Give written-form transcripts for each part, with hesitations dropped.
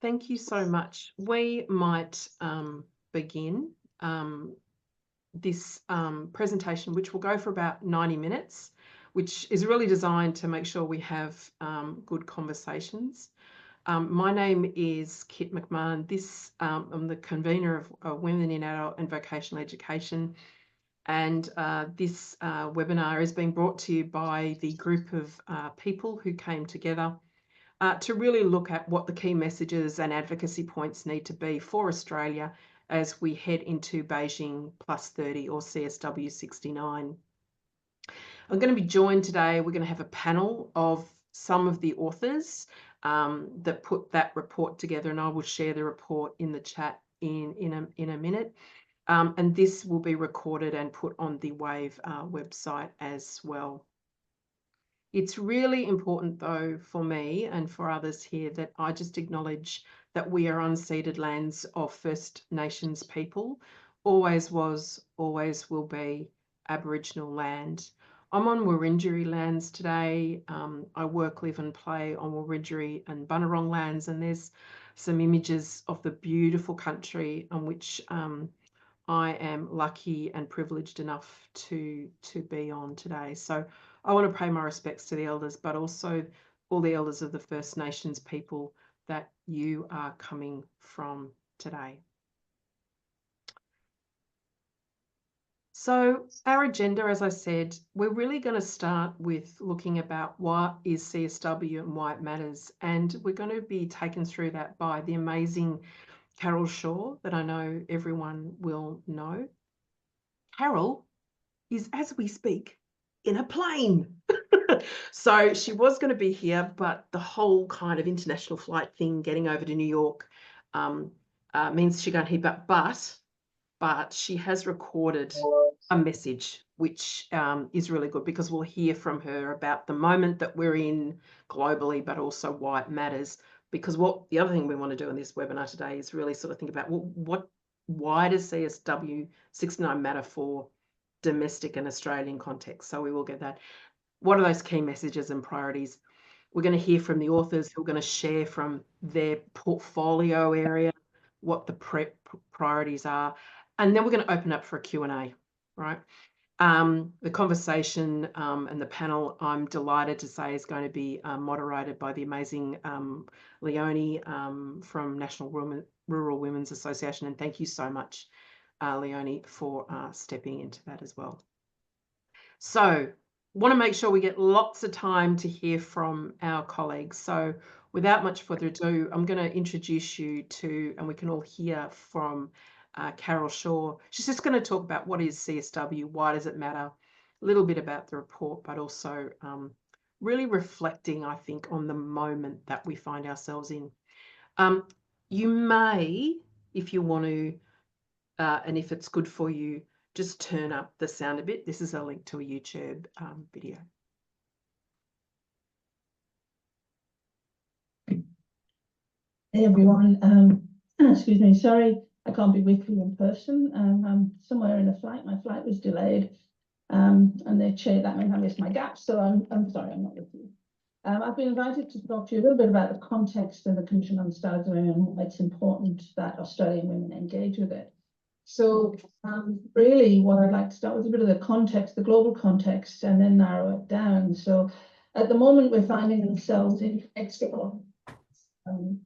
Thank you so much. We might begin this presentation, which will go for about 90 minutes, which is really designed to make sure we have good conversations. My name is Kit McMahon. I'm the convener of Women in Adult and Vocational Education. And this webinar is being brought to you by the group of people who came together to really look at what the key messages and advocacy points need to be for Australia as we head into Beijing+30 or CSW69. I'm going to be joined today. We're going to have a panel of some of the authors that put that report together, and I will share the report in the chat in a minute. And this will be recorded and put on the WAVE website as well. It's really important, though, for me and for others here that I just acknowledge that we are unceded lands of First Nations people, always was, always will be Aboriginal land. I'm on Wurundjeri lands today. I work, live and play on Wurundjeri and Bunurong lands, and there's some images of the beautiful country on which I am lucky and privileged enough to be on today. So I want to pay my respects to the elders, but also all the elders of the First Nations people that you are coming from today. So our agenda, as I said, we're really going to start with looking about what is CSW and why it matters. And we're going to be taken through that by the amazing Carol Shaw that I know everyone will know. Carol is, as we speak, in a plane. So she was going to be here, but the whole kind of international flight thing, getting over to New York, means she can't hear, but she has recorded a message, which is really good because we'll hear from her about the moment that we're in globally, but also why it matters. Because the other thing we want to do in this webinar today is really sort of think about, well, why does CSW69 matter for domestic and Australian context? So we will get that. What are those key messages and priorities? We're going to hear from the authors who are going to share from their portfolio area what the priorities are. And then we're going to open up for a Q&A, right? The conversation and the panel, I'm delighted to say, is going to be moderated by the amazing Leonie from National Rural Women's Association. And thank you so much, Leonie, for stepping into that as well. So want to make sure we get lots of time to hear from our colleagues. So without much further ado, I'm going to introduce you to, and we can all hear from Carol Shaw. She's just going to talk about what is CSW, why does it matter, a little bit about the report, but also really reflecting, I think, on the moment that we find ourselves in. You may, if you want to, and if it's good for you, just turn up the sound a bit. This is a link to a YouTube video. Hey everyone, excuse me, sorry I can't be with you in person. I'm somewhere in a flight. My flight was delayed and that meant I missed my gap, so I'm sorry I'm not with you. I've been invited to talk to you a little bit about the context of the Commission on Stars of Women and why it's important that Australian women engage with it. So really what I'd like to start with is a bit of the context, the global context, and then narrow it down. So at the moment we're finding ourselves in extra.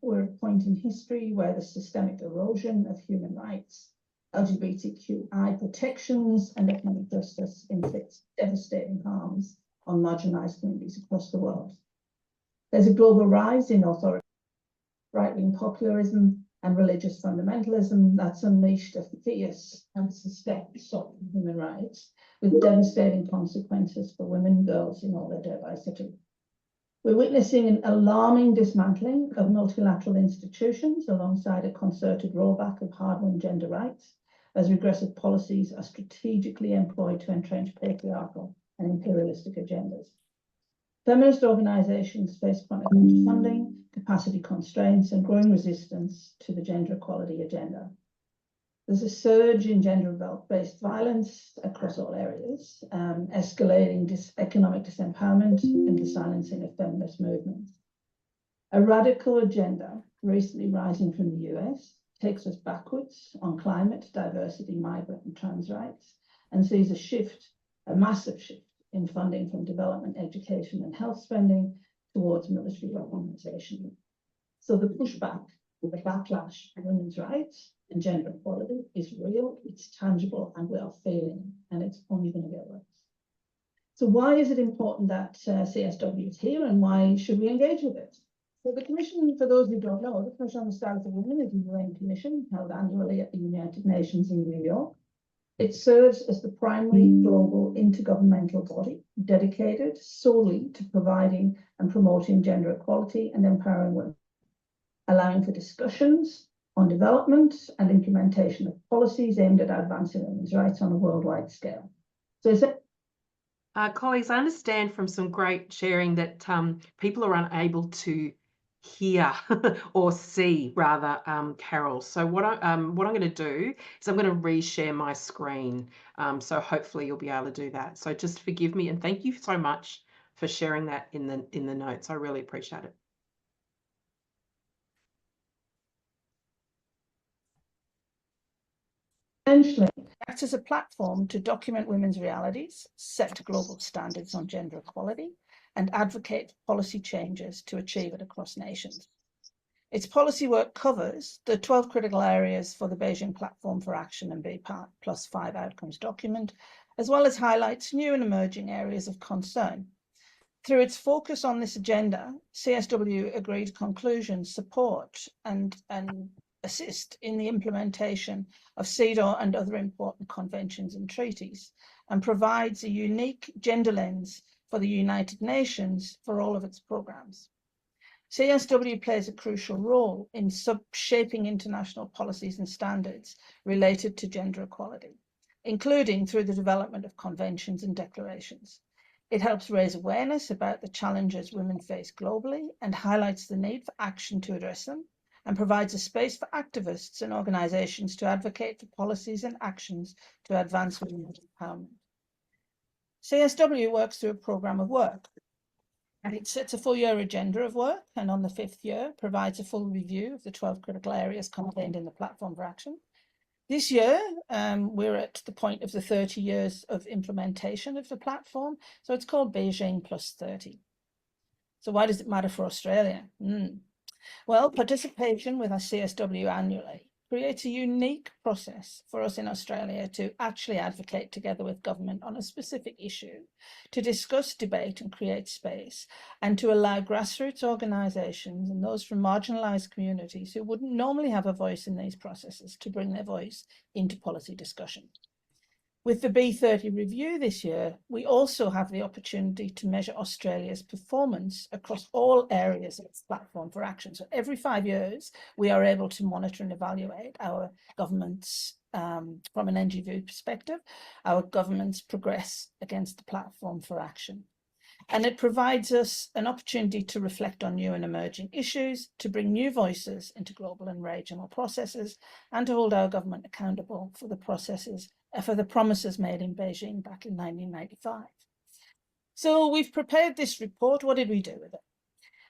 We're at a point in history where the systemic erosion of human rights, LGBTQI protections, and economic justice inflicts devastating harms on marginalised communities across the world. There's a global rise in authority, right-wing populism, and religious fundamentalism that's unleashed a fierce and sustained assault on human rights, with devastating consequences for women and girls in all their diversity. We're witnessing an alarming dismantling of multilateral institutions alongside a concerted rollback of hard-won gender rights as regressive policies are strategically employed to entrench patriarchal and imperialistic agendas. Feminist organisations face chronic underfunding, capacity constraints, and growing resistance to the gender equality agenda. There's a surge in gender-based violence across all areas, escalating economic disempowerment and the silencing of feminist movements. A radical agenda recently rising from the US takes us backwards on climate, diversity, migrant and trans rights, and sees a massive shift in funding from development, education and health spending towards military weaponization. So the pushback, the backlash for women's rights and gender equality is real, it's tangible, and we are failing, and it's only going to get worse. So why is it important that CSW is here, and why should we engage with it? So the Commission, for those who don't know, the Commission on the Status of Women is a UN commission held annually at the United Nations in New York. It serves as the primary global intergovernmental body dedicated solely to providing and promoting gender equality and empowering women, allowing for discussions on development and implementation of policies aimed at advancing women's rights on a worldwide scale. So is it colleagues, I understand from some great sharing that people are unable to hear or see, rather, Carol. So what I'm going to do is I'm going to reshare my screen. So hopefully you'll be able to do that. So just forgive me, and thank you so much for sharing that in the notes. I really appreciate it. essentially acts as a platform to document women's realities, set global standards on gender equality, and advocate policy changes to achieve it across nations. Its policy work covers the 12 critical areas for the Beijing Platform for Action and B+5 outcomes document, as well as highlights new and emerging areas of concern. Through its focus on this agenda, CSW agreed conclusions support and assist in the implementation of CEDAW and other important conventions and treaties, and provides a unique gender lens for the United Nations for all of its programs. CSW plays a crucial role in shaping international policies and standards related to gender equality, including through the development of conventions and declarations. It helps raise awareness about the challenges women face globally and highlights the need for action to address them, and provides a space for activists and organisations to advocate for policies and actions to advance women's empowerment. CSW works through a programme of work, and it sets a full-year agenda of work, and on the 5th year provides a full review of the 12 critical areas contained in the Platform for Action. This year, we're at the point of the 30 years of implementation of the platform, so it's called Beijing+30. So why does it matter for Australia? Well, participation with our CSW annually creates a unique process for us in Australia to actually advocate together with government on a specific issue, to discuss, debate and create space, and to allow grassroots organisations and those from marginalised communities who wouldn't normally have a voice in these processes to bring their voice into policy discussion. With the B30 review this year, we also have the opportunity to measure Australia's performance across all areas of its Platform for Action. So every 5 years, we are able to monitor and evaluate our government's, from an NGO perspective, our government's progress against the Platform for Action. And it provides us an opportunity to reflect on new and emerging issues, to bring new voices into global and regional processes, and to hold our government accountable for the promises made in Beijing back in 1995. So we've prepared this report. What did we do with it?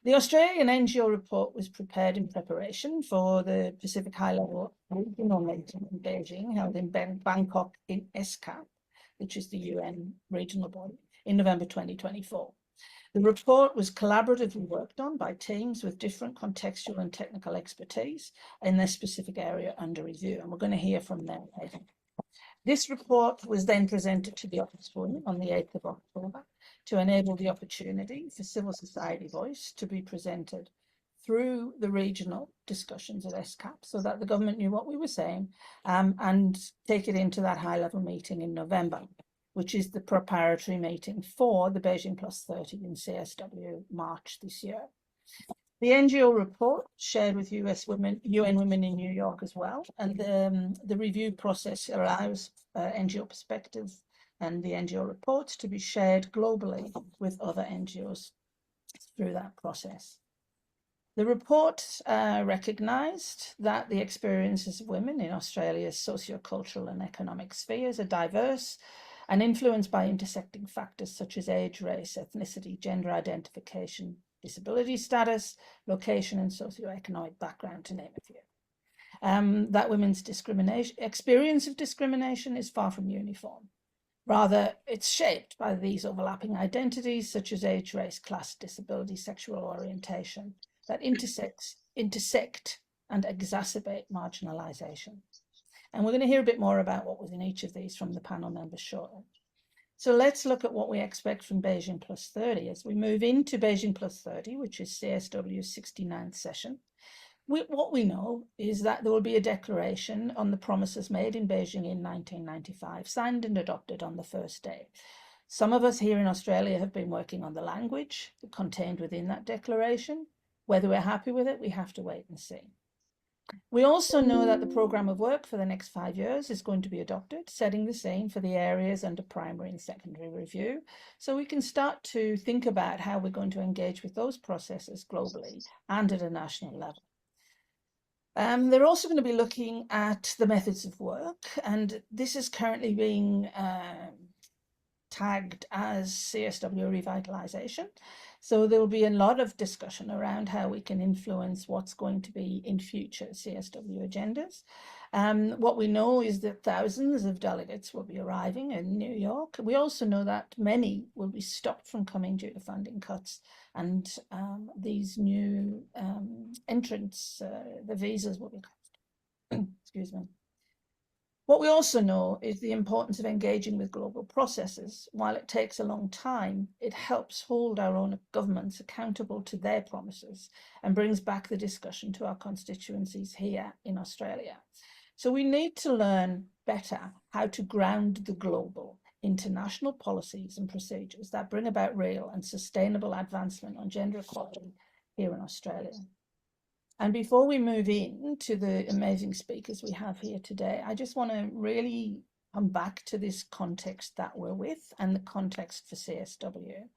The Australian NGO report was prepared in preparation for the Pacific High-Level Regional Meeting in Beijing, held in Bangkok in SCAP, which is the UN regional body, in November 2024. The report was collaboratively worked on by teams with different contextual and technical expertise in their specific area under review, and we're going to hear from them later. This report was then presented to the Ombudsman on the 8th of October to enable the opportunity for civil society voice to be presented through the regional discussions at SCAP, so that the government knew what we were saying, and take it into that high-level meeting in November, which is the preparatory meeting for the Beijing+30 in CSW March this year. The NGO report shared with UN Women in New York as well, and the review process allows NGO perspective and the NGO reports to be shared globally with other NGOs through that process. The report recognised that the experiences of women in Australia's socio-cultural and economic spheres are diverse and influenced by intersecting factors such as age, race, ethnicity, gender identification, disability status, location, and socioeconomic background, to name a few. That women's experience of discrimination is far from uniform. Rather, it's shaped by these overlapping identities such as age, race, class, disability, sexual orientation that intersect and exacerbate marginalisation. And we're going to hear a bit more about what was in each of these from the panel members shortly. So let's look at what we expect from Beijing+30 as we move into Beijing+30, which is CSW69 session. What we know is that there will be a declaration on the promises made in Beijing in 1995, signed and adopted on the first day. Some of us here in Australia have been working on the language contained within that declaration. Whether we're happy with it, we have to wait and see. We also know that the programme of work for the next 5 years is going to be adopted, setting the scene for the areas under primary and secondary review. So we can start to think about how we're going to engage with those processes globally and at a national level. They're also going to be looking at the methods of work, and this is currently being tagged as CSW revitalisation. So there will be a lot of discussion around how we can influence what's going to be in future CSW agendas. What we know is that thousands of delegates will be arriving in New York. We also know that many will be stopped from coming due to funding cuts and these new entrants, the visas will be closed. Excuse me. What we also know is the importance of engaging with global processes. While it takes a long time, it helps hold our own governments accountable to their promises and brings back the discussion to our constituencies here in Australia. So we need to learn better how to ground the global into national policies and procedures that bring about real and sustainable advancement on gender equality here in Australia. And before we move into the amazing speakers we have here today, I just want to really come back to this context that we're with and the context for CSW.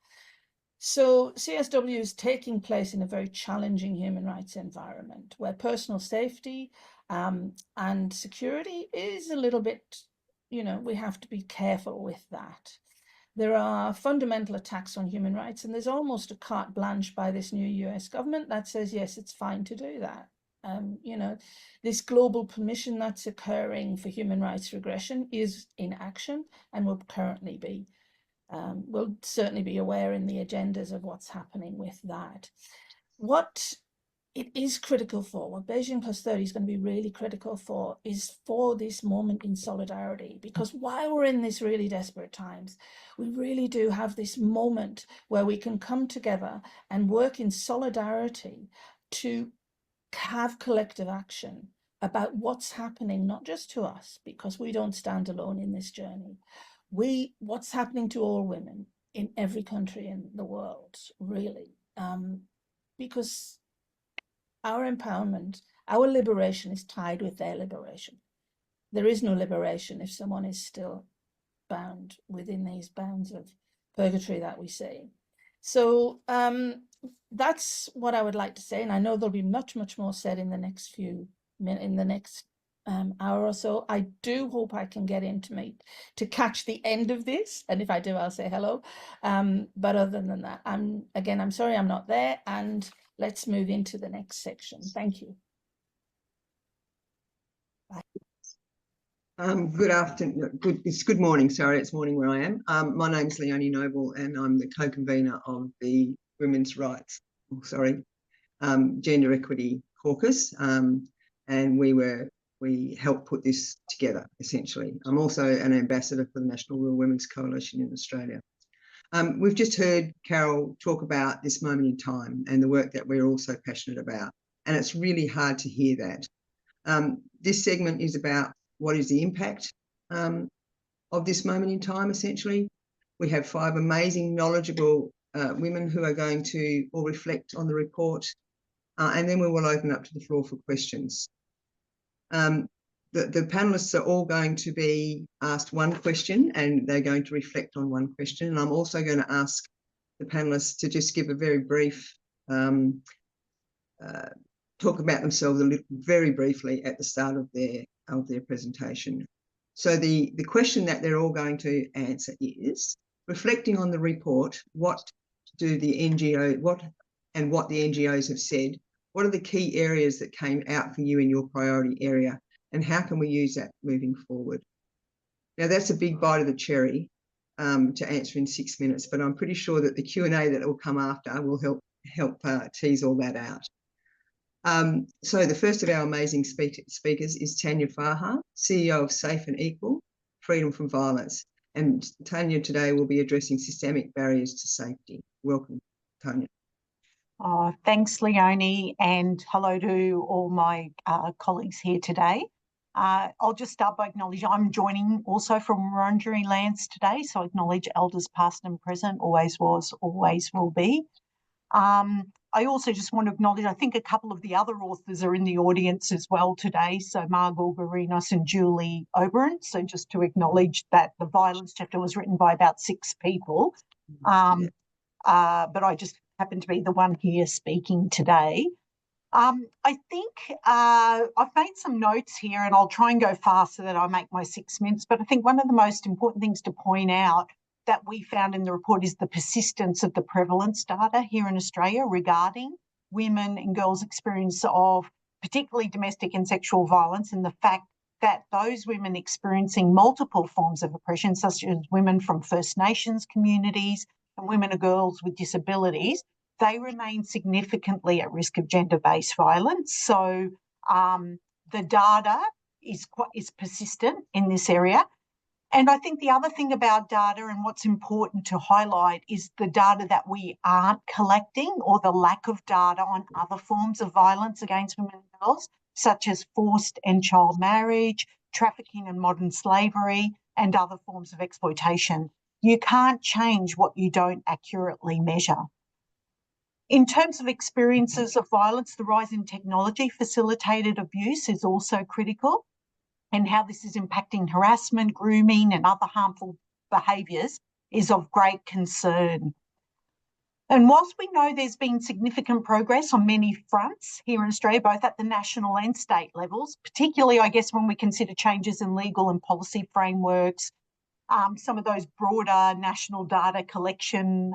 So CSW is taking place in a very challenging human rights environment where personal safety and security is a little bit, we have to be careful with that. There are fundamental attacks on human rights, and there's almost a carte blanche by this new US government that says, yes, it's fine to do that. This global permission that's occurring for human rights regression is in action and will currently be. We'll certainly be aware in the agendas of what's happening with that. What it is critical for, what Beijing+30 is going to be really critical for, is for this moment in solidarity, because while we're in this really desperate times, we really do have this moment where we can come together and work in solidarity to have collective action about what's happening, not just to us, because we don't stand alone in this journey. What's happening to all women in every country in the world, really, because our empowerment, our liberation is tied with their liberation. There is no liberation if someone is still bound within these bounds of purgatory that we see. So that's what I would like to say. And I know there'll be much, much more said in the next few minutes, in the next hour or so. I do hope I can get in to catch the end of this. And if I do, I'll say hello. But other than that, I'm sorry I'm not there. And let's move into the next section. Thank you. Bye. Good afternoon. It's good morning. Sorry, it's morning where I am. My name's Leonie Noble, and I'm the co-convener of the Women's Rights, Gender Equity Caucus, and we helped put this together, essentially. I'm also an ambassador for the National Rural Women's Coalition in Australia. We've just heard Carol talk about this moment in time and the work that we're also passionate about, and it's really hard to hear that. This segment is about what is the impact of this moment in time, essentially. We have 5 amazing, knowledgeable women who are going to all reflect on the report, and then we will open up to the floor for questions. The panellists are all going to be asked one question, and they're going to reflect on one question. And I'm also going to ask the panellists to just give a very brief talk about themselves very briefly at the start of their presentation. So the question that they're all going to answer is, reflecting on the report, what and what the NGOs have said. What are the key areas that came out for you in your priority area, and how can we use that moving forward? Now, that's a big bite of the cherry to answer in 6 minutes, but I'm pretty sure that the Q&A that will come after will help tease all that out. So the first of our amazing speakers is Tanya Farha, CEO of Safe and Equal, Freedom from Violence. And Tanya today will be addressing systemic barriers to safety. Welcome, Tanya. Thanks, Leonie, and hello to all my colleagues here today. I'll just start by acknowledging I'm joining also from Wurundjeri lands today, so I acknowledge elders past and present, always was, always will be. I also just want to acknowledge, I think a couple of the other authors are in the audience as well today, so Margot Garinos and Julie Oberon. So just to acknowledge that the violence chapter was written by about 6 people, but I just happen to be the one here speaking today. I think I've made some notes here, and I'll try and go fast so that I make my 6 minutes, but I think one of the most important things to point out that we found in the report is the persistence of the prevalence data here in Australia regarding women and girls' experience of particularly domestic and sexual violence, and the fact that those women experiencing multiple forms of oppression, such as women from First Nations communities and women and girls with disabilities, they remain significantly at risk of gender-based violence. So the data is persistent in this area. And I think the other thing about data and what's important to highlight is the data that we aren't collecting, or the lack of data on other forms of violence against women and girls, such as forced and child marriage, trafficking and modern slavery, and other forms of exploitation. You can't change what you don't accurately measure. In terms of experiences of violence, the rise in technology facilitated abuse is also critical, and how this is impacting harassment, grooming, and other harmful behaviours is of great concern. And whilst we know there's been significant progress on many fronts here in Australia, both at the national and state levels, particularly, I guess, when we consider changes in legal and policy frameworks, some of those broader national data collection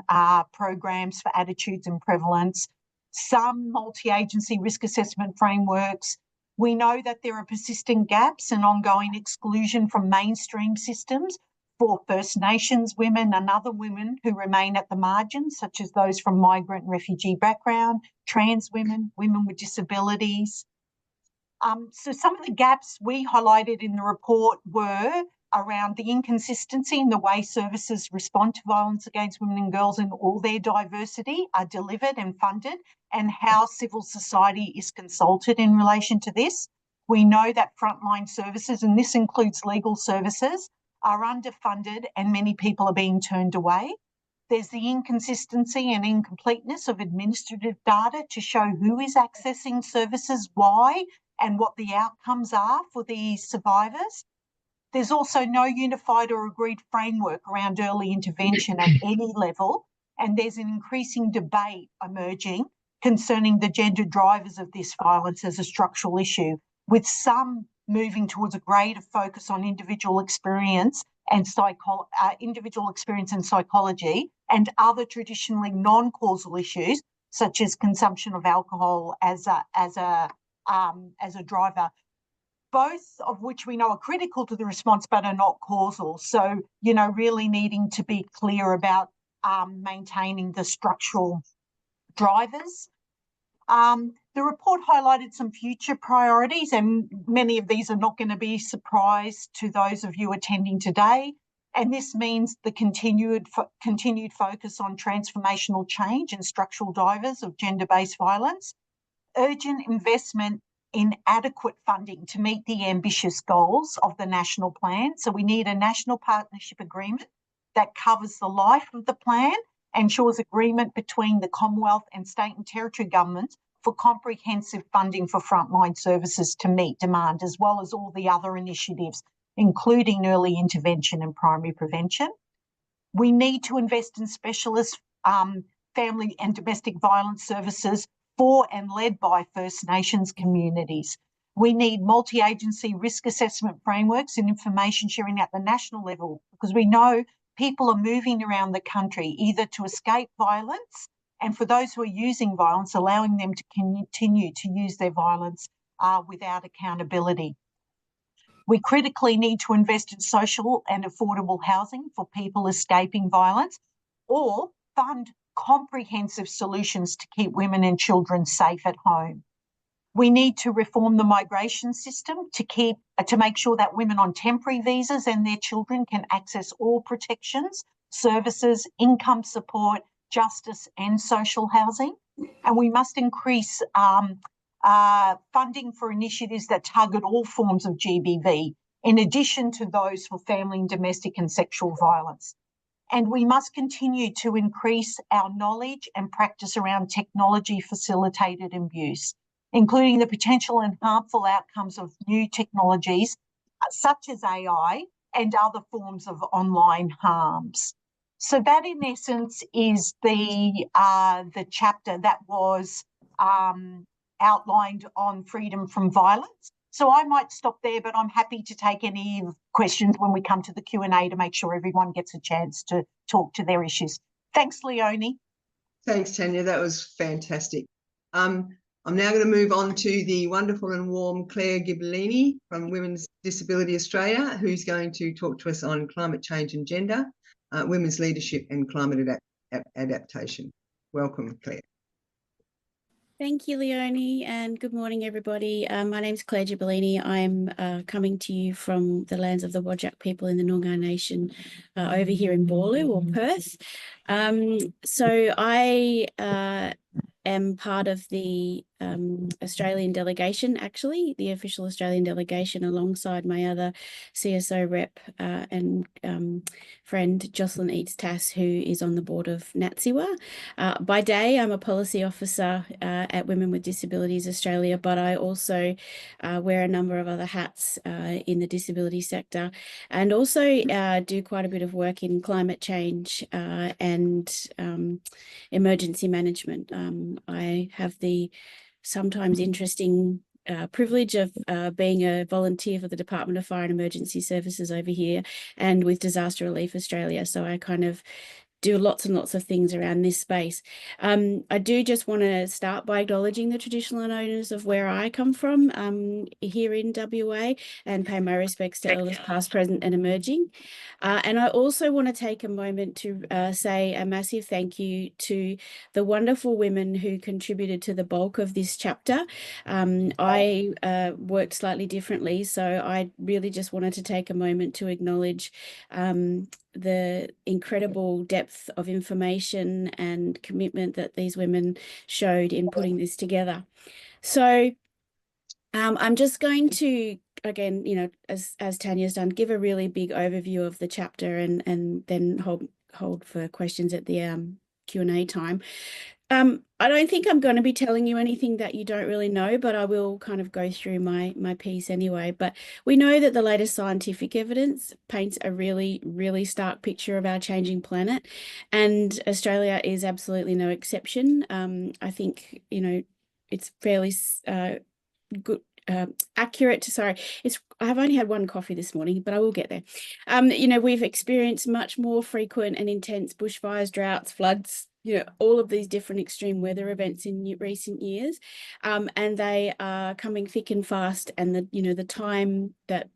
programs for attitudes and prevalence, some multi-agency risk assessment frameworks, we know that there are persistent gaps and ongoing exclusion from mainstream systems for First Nations women and other women who remain at the margins, such as those from migrant and refugee background, trans women, women with disabilities. So some of the gaps we highlighted in the report were around the inconsistency in the way services respond to violence against women and girls in all their diversity are delivered and funded, and how civil society is consulted in relation to this. We know that frontline services, and this includes legal services, are underfunded and many people are being turned away. There's the inconsistency and incompleteness of administrative data to show who is accessing services, why, and what the outcomes are for these survivors. There's also no unified or agreed framework around early intervention at any level, and there's an increasing debate emerging concerning the gender drivers of this violence as a structural issue, with some moving towards a greater focus on individual experience and psychology, and other traditionally non-causal issues, such as consumption of alcohol as a driver, both of which we know are critical to the response but are not causal. So, really needing to be clear about maintaining the structural drivers. The report highlighted some future priorities, and many of these are not going to be a surprise to those of you attending today. And this means the continued focus on transformational change and structural drivers of gender-based violence, urgent investment in adequate funding to meet the ambitious goals of the national plan. So we need a national partnership agreement that covers the life of the plan, ensures agreement between the Commonwealth and state and territory governments for comprehensive funding for frontline services to meet demand, as well as all the other initiatives, including early intervention and primary prevention. We need to invest in specialist family and domestic violence services for and led by First Nations communities. We need multi-agency risk assessment frameworks and information sharing at the national level, because we know people are moving around the country either to escape violence and for those who are using violence, allowing them to continue to use their violence without accountability. We critically need to invest in social and affordable housing for people escaping violence, or fund comprehensive solutions to keep women and children safe at home. We need to reform the migration system to make sure that women on temporary visas and their children can access all protections, services, income support, justice and social housing. And we must increase funding for initiatives that target all forms of GBV, in addition to those for family and domestic and sexual violence. And we must continue to increase our knowledge and practice around technology facilitated abuse, including the potential and harmful outcomes of new technologies such as AI and other forms of online harms. So that, in essence, is the chapter that was outlined on freedom from violence. So I might stop there, but I'm happy to take any questions when we come to the Q&A to make sure everyone gets a chance to talk to their issues. Thanks, Leonie. Thanks, Tanya. That was fantastic. I'm now going to move on to the wonderful and warm Claire Ghibellini from Women's Disability Australia, who's going to talk to us on climate change and gender, women's leadership and climate adaptation. Welcome, Claire. Thank you, Leonie, and good morning, everybody. My name's Claire Ghibellini. I'm coming to you from the lands of the Whadjuk people in the Noongar Nation over here in Boorloo or Perth. So I am part of the Australian delegation, actually, the official Australian delegation, alongside my other CSO rep and friend Jocelyn Eates-Tass, who is on the board of NATSIWA. By day, I'm a policy officer at Women with Disabilities Australia, but I also wear a number of other hats in the disability sector, and also do quite a bit of work in climate change and emergency management. I have the sometimes interesting privilege of being a volunteer for the Department of Fire and Emergency Services over here and with Disaster Relief Australia. So I kind of do lots and lots of things around this space. I do just want to start by acknowledging the traditional owners of where I come from here in WA, and pay my respects to elders past, present and emerging. And I also want to take a moment to say a massive thank you to the wonderful women who contributed to the bulk of this chapter. I worked slightly differently, so I really just wanted to take a moment to acknowledge the incredible depth of information and commitment that these women showed in putting this together. So I'm just going to, again, you know, as Tanya's done, give a really big overview of the chapter and then hold for questions at the Q&A time. I don't think I'm going to be telling you anything that you don't really know, but I will kind of go through my piece anyway. But we know that the latest scientific evidence paints a really, really stark picture of our changing planet, and Australia is absolutely no exception. I think, you know, it's fairly good. Accurate to, sorry, I've only had one coffee this morning, but I will get there. You know, we've experienced much more frequent and intense bushfires, droughts, floods, you know, all of these different extreme weather events in recent years, and they are coming thick and fast, and the time that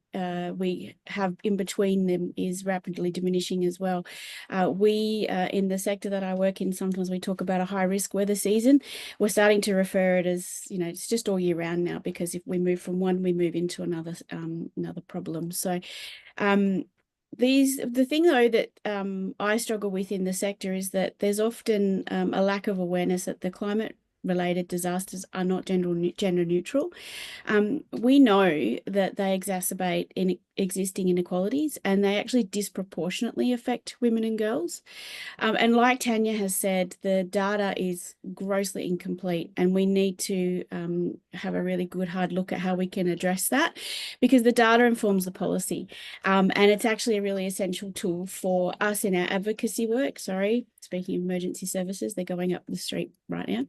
we have in between them is rapidly diminishing as well. We in the sector that I work in, sometimes we talk about a high risk weather season. We're starting to refer it as, you know, it's just all year round now, because if we move from one, we move into another problem. So the thing though that I struggle with in the sector is that there's often a lack of awareness that the climate related disasters are not gender neutral. We know that they exacerbate existing inequalities, and they actually disproportionately affect women and girls. And like Tanya has said, the data is grossly incomplete, and we need to have a really good hard look at how we can address that, because the data informs the policy, and it's actually a really essential tool for us in our advocacy work. Sorry, speaking of emergency services, they're going up the street right now.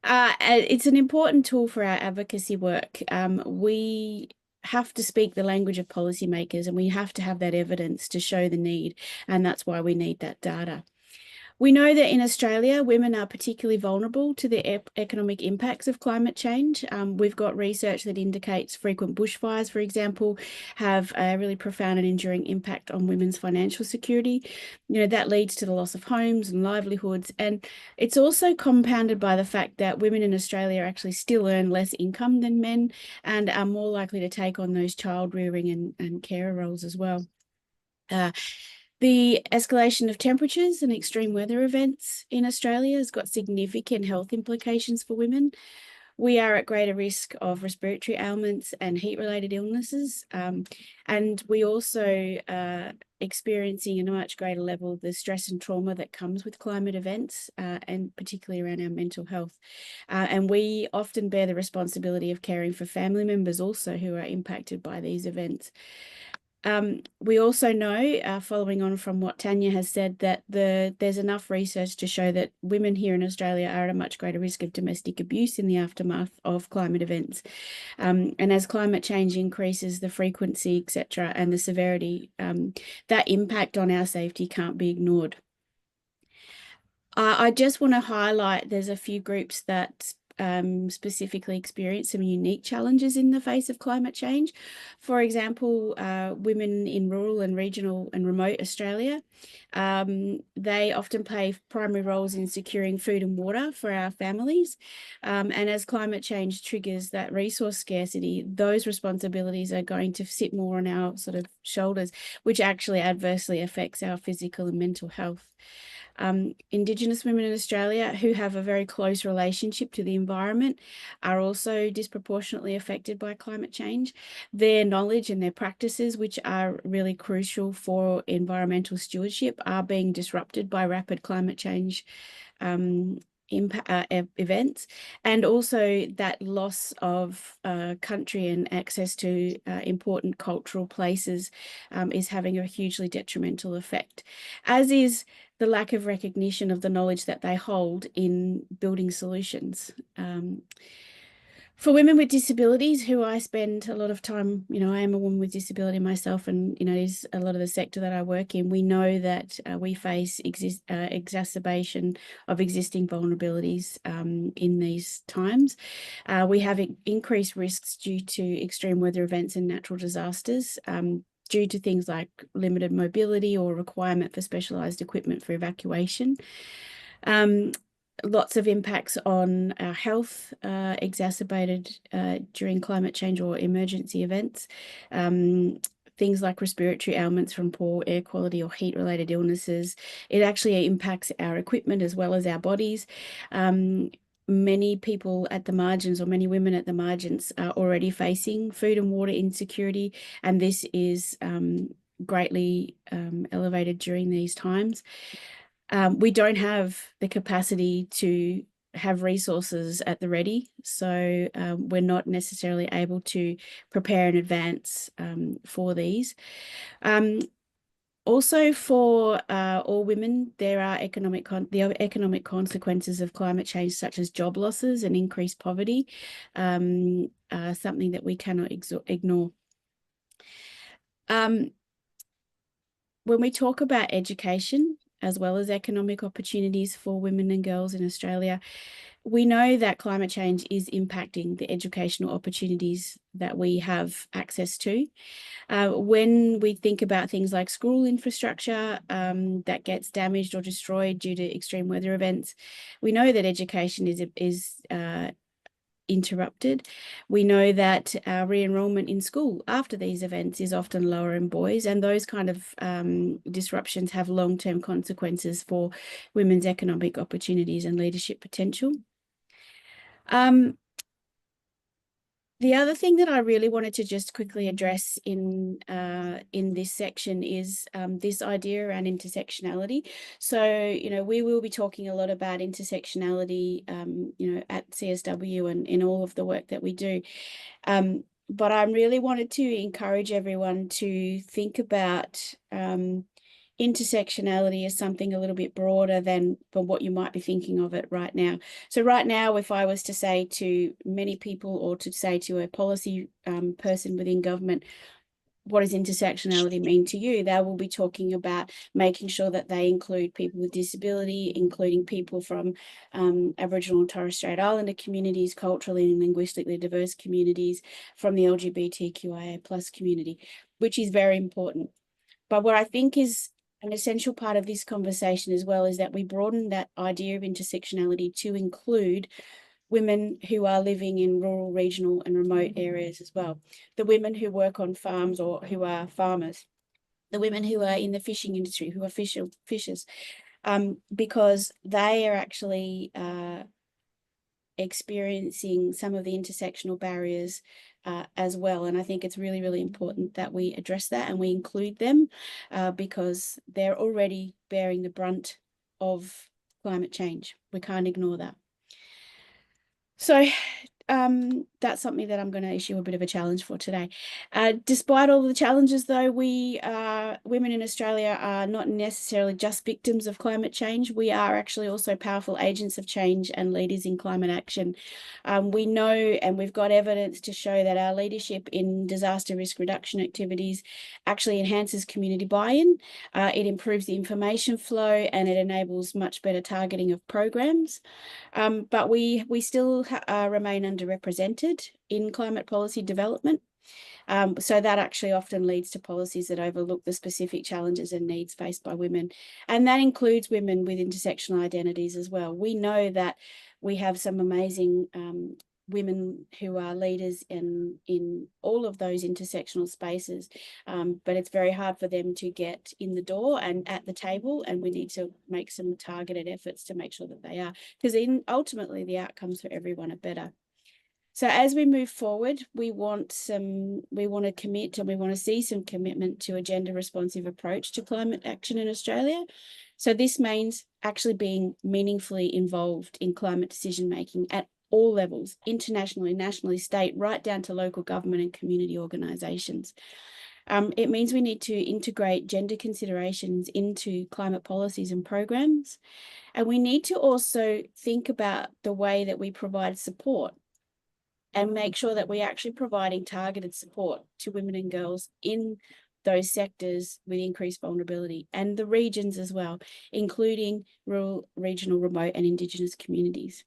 It's an important tool for our advocacy work. We have to speak the language of policymakers, and we have to have that evidence to show the need, and that's why we need that data. We know that in Australia, women are particularly vulnerable to the economic impacts of climate change. We've got research that indicates frequent bushfires, for example, have a really profound and enduring impact on women's financial security. You know, that leads to the loss of homes and livelihoods. And it's also compounded by the fact that women in Australia actually still earn less income than men and are more likely to take on those child rearing and carer roles as well. The escalation of temperatures and extreme weather events in Australia has got significant health implications for women. We are at greater risk of respiratory ailments and heat-related illnesses, and we also are experiencing at a much greater level the stress and trauma that comes with climate events, and particularly around our mental health. And we often bear the responsibility of caring for family members also who are impacted by these events. We also know, following on from what Tanya has said, that there's enough research to show that women here in Australia are at a much greater risk of domestic abuse in the aftermath of climate events. And as climate change increases, the frequency, etc., and the severity, that impact on our safety can't be ignored. I just want to highlight there's a few groups that specifically experience some unique challenges in the face of climate change. For example, women in rural and regional and remote Australia, they often play primary roles in securing food and water for our families. And as climate change triggers that resource scarcity, those responsibilities are going to sit more on our sort of shoulders, which actually adversely affects our physical and mental health. Indigenous women in Australia who have a very close relationship to the environment are also disproportionately affected by climate change. Their knowledge and their practices, which are really crucial for environmental stewardship, are being disrupted by rapid climate change events, and also that loss of country and access to important cultural places is having a hugely detrimental effect, as is the lack of recognition of the knowledge that they hold in building solutions. For women with disabilities, who I spend a lot of time, you know, I am a woman with disability myself, and, you know, is a lot of the sector that I work in, we know that we face exacerbation of existing vulnerabilities in these times. We have increased risks due to extreme weather events and natural disasters, due to things like limited mobility or requirement for specialised equipment for evacuation. Lots of impacts on our health exacerbated during climate change or emergency events. Things like respiratory ailments from poor air quality or heat-related illnesses. It actually impacts our equipment as well as our bodies. Many people at the margins, or many women at the margins, are already facing food and water insecurity, and this is greatly elevated during these times. We don't have the capacity to have resources at the ready, so we're not necessarily able to prepare in advance for these. Also, for all women, there are the economic consequences of climate change, such as job losses and increased poverty, something that we cannot ignore. When we talk about education, as well as economic opportunities for women and girls in Australia, we know that climate change is impacting the educational opportunities that we have access to. When we think about things like school infrastructure that gets damaged or destroyed due to extreme weather events, we know that education is interrupted. We know that our re-enrollment in school after these events is often lower in boys, and those kind of disruptions have long-term consequences for women's economic opportunities and leadership potential. The other thing that I really wanted to just quickly address in this section is this idea around intersectionality. So, you know, we will be talking a lot about intersectionality, you know, at CSW and in all of the work that we do. But I really wanted to encourage everyone to think about intersectionality is something a little bit broader than what you might be thinking of it right now. So right now, if I was to say to many people, or to say to a policy person within government, what does intersectionality mean to you? They will be talking about making sure that they include people with disability, including people from Aboriginal and Torres Strait Islander communities, culturally and linguistically diverse communities, from the LGBTQIA+ community, which is very important. But what I think is an essential part of this conversation as well is that we broaden that idea of intersectionality to include women who are living in rural, regional and remote areas as well. The women who work on farms or who are farmers, the women who are in the fishing industry, who are fishers, because they are actually experiencing some of the intersectional barriers as well. And I think it's really, really important that we address that and we include them because they're already bearing the brunt of climate change. We can't ignore that. So that's something that I'm going to issue a bit of a challenge for today. Despite all the challenges, though, women in Australia are not necessarily just victims of climate change. We are actually also powerful agents of change and leaders in climate action. We know and we've got evidence to show that our leadership in disaster risk reduction activities actually enhances community buy-in. It improves the information flow and it enables much better targeting of programs. But we still remain underrepresented in climate policy development. So that actually often leads to policies that overlook the specific challenges and needs faced by women. And that includes women with intersectional identities as well. We know that we have some amazing women who are leaders in all of those intersectional spaces, but it's very hard for them to get in the door and at the table, and we need to make some targeted efforts to make sure that they are, because ultimately the outcomes for everyone are better. So as we move forward, we want to commit and we want to see some commitment to a gender responsive approach to climate action in Australia. So this means actually being meaningfully involved in climate decision making at all levels, internationally, nationally, state, right down to local government and community organisations. It means we need to integrate gender considerations into climate policies and programs. And we need to also think about the way that we provide support and make sure that we're actually providing targeted support to women and girls in those sectors with increased vulnerability and the regions as well, including rural, regional, remote and Indigenous communities.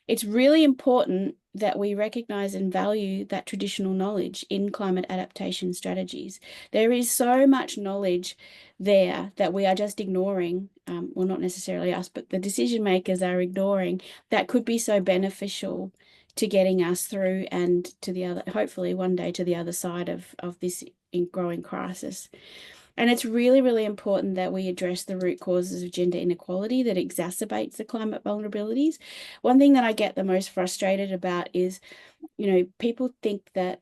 It's really important that we recognise and value that traditional knowledge in climate adaptation strategies. There is so much knowledge there that we are just ignoring, well, not necessarily us, but the decision makers are ignoring, that could be so beneficial to getting us through and to the other, hopefully one day to the other side of this growing crisis. And it's really, really important that we address the root causes of gender inequality that exacerbates the climate vulnerabilities. One thing that I get the most frustrated about is, you know, people think that,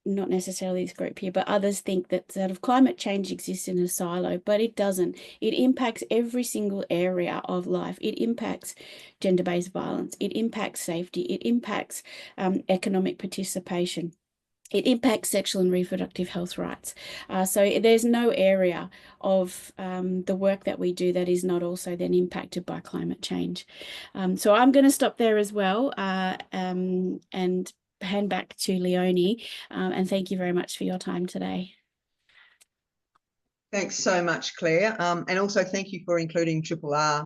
not necessarily this group here, but others think that sort of climate change exists in a silo, but it doesn't. It impacts every single area of life. It impacts gender-based violence. It impacts safety. It impacts economic participation. It impacts sexual and reproductive health rights. So there's no area of the work that we do that is not also then impacted by climate change. So I'm going to stop there as well and hand back to Leonie, and thank you very much for your time today. Thanks so much, Claire. And also thank you for including RRR,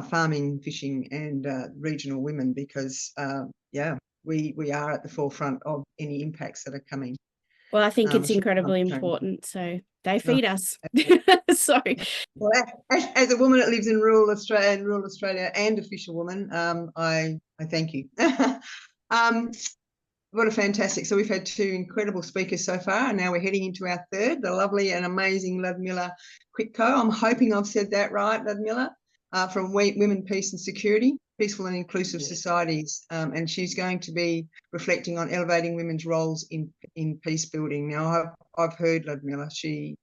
farming, fishing and regional women, because yeah, we are at the forefront of any impacts that are coming. Well, I think it's incredibly important. So they feed us. Sorry. Well, as a woman that lives in rural Australia and a fisherwoman, I thank you. What a fantastic. So we've had two incredible speakers so far, and now we're heading into our third, the lovely and amazing Ludmilla Quitko. I'm hoping I've said that right, Ludmilla, from Women, Peace and Security, Peaceful and Inclusive Societies. And she's going to be reflecting on elevating women's roles in peace building. Now, I've heard Ludmilla. She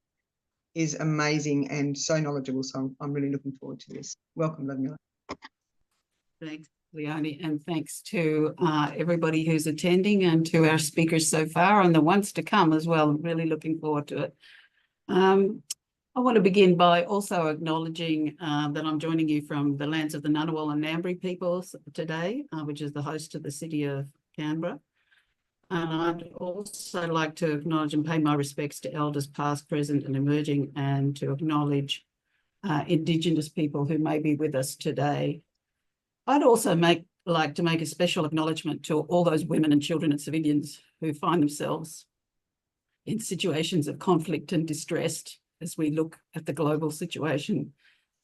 is amazing and so knowledgeable, so I'm really looking forward to this. Welcome, Ludmilla. Thanks, Leonie, and thanks to everybody who's attending and to our speakers so far and the ones to come as well. I'm really looking forward to it. I want to begin by also acknowledging that I'm joining you from the lands of the Ngunnawal and Ngambri peoples today, which is the host to the city of Canberra. And I'd also like to acknowledge and pay my respects to elders past, present and emerging, and to acknowledge Indigenous people who may be with us today. I'd also like to make a special acknowledgement to all those women and children and civilians who find themselves in situations of conflict and distress as we look at the global situation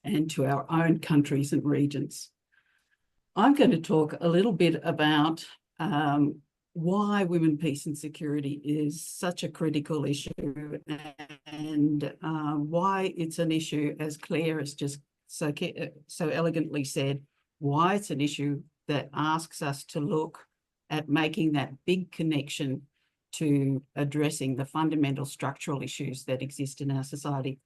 and to our own countries and regions. I'm going to talk a little bit about why women, peace and security is such a critical issue, and why it's an issue, as Claire has just so elegantly said, why it's an issue that asks us to look at making that big connection to addressing the fundamental structural issues that exist in our society.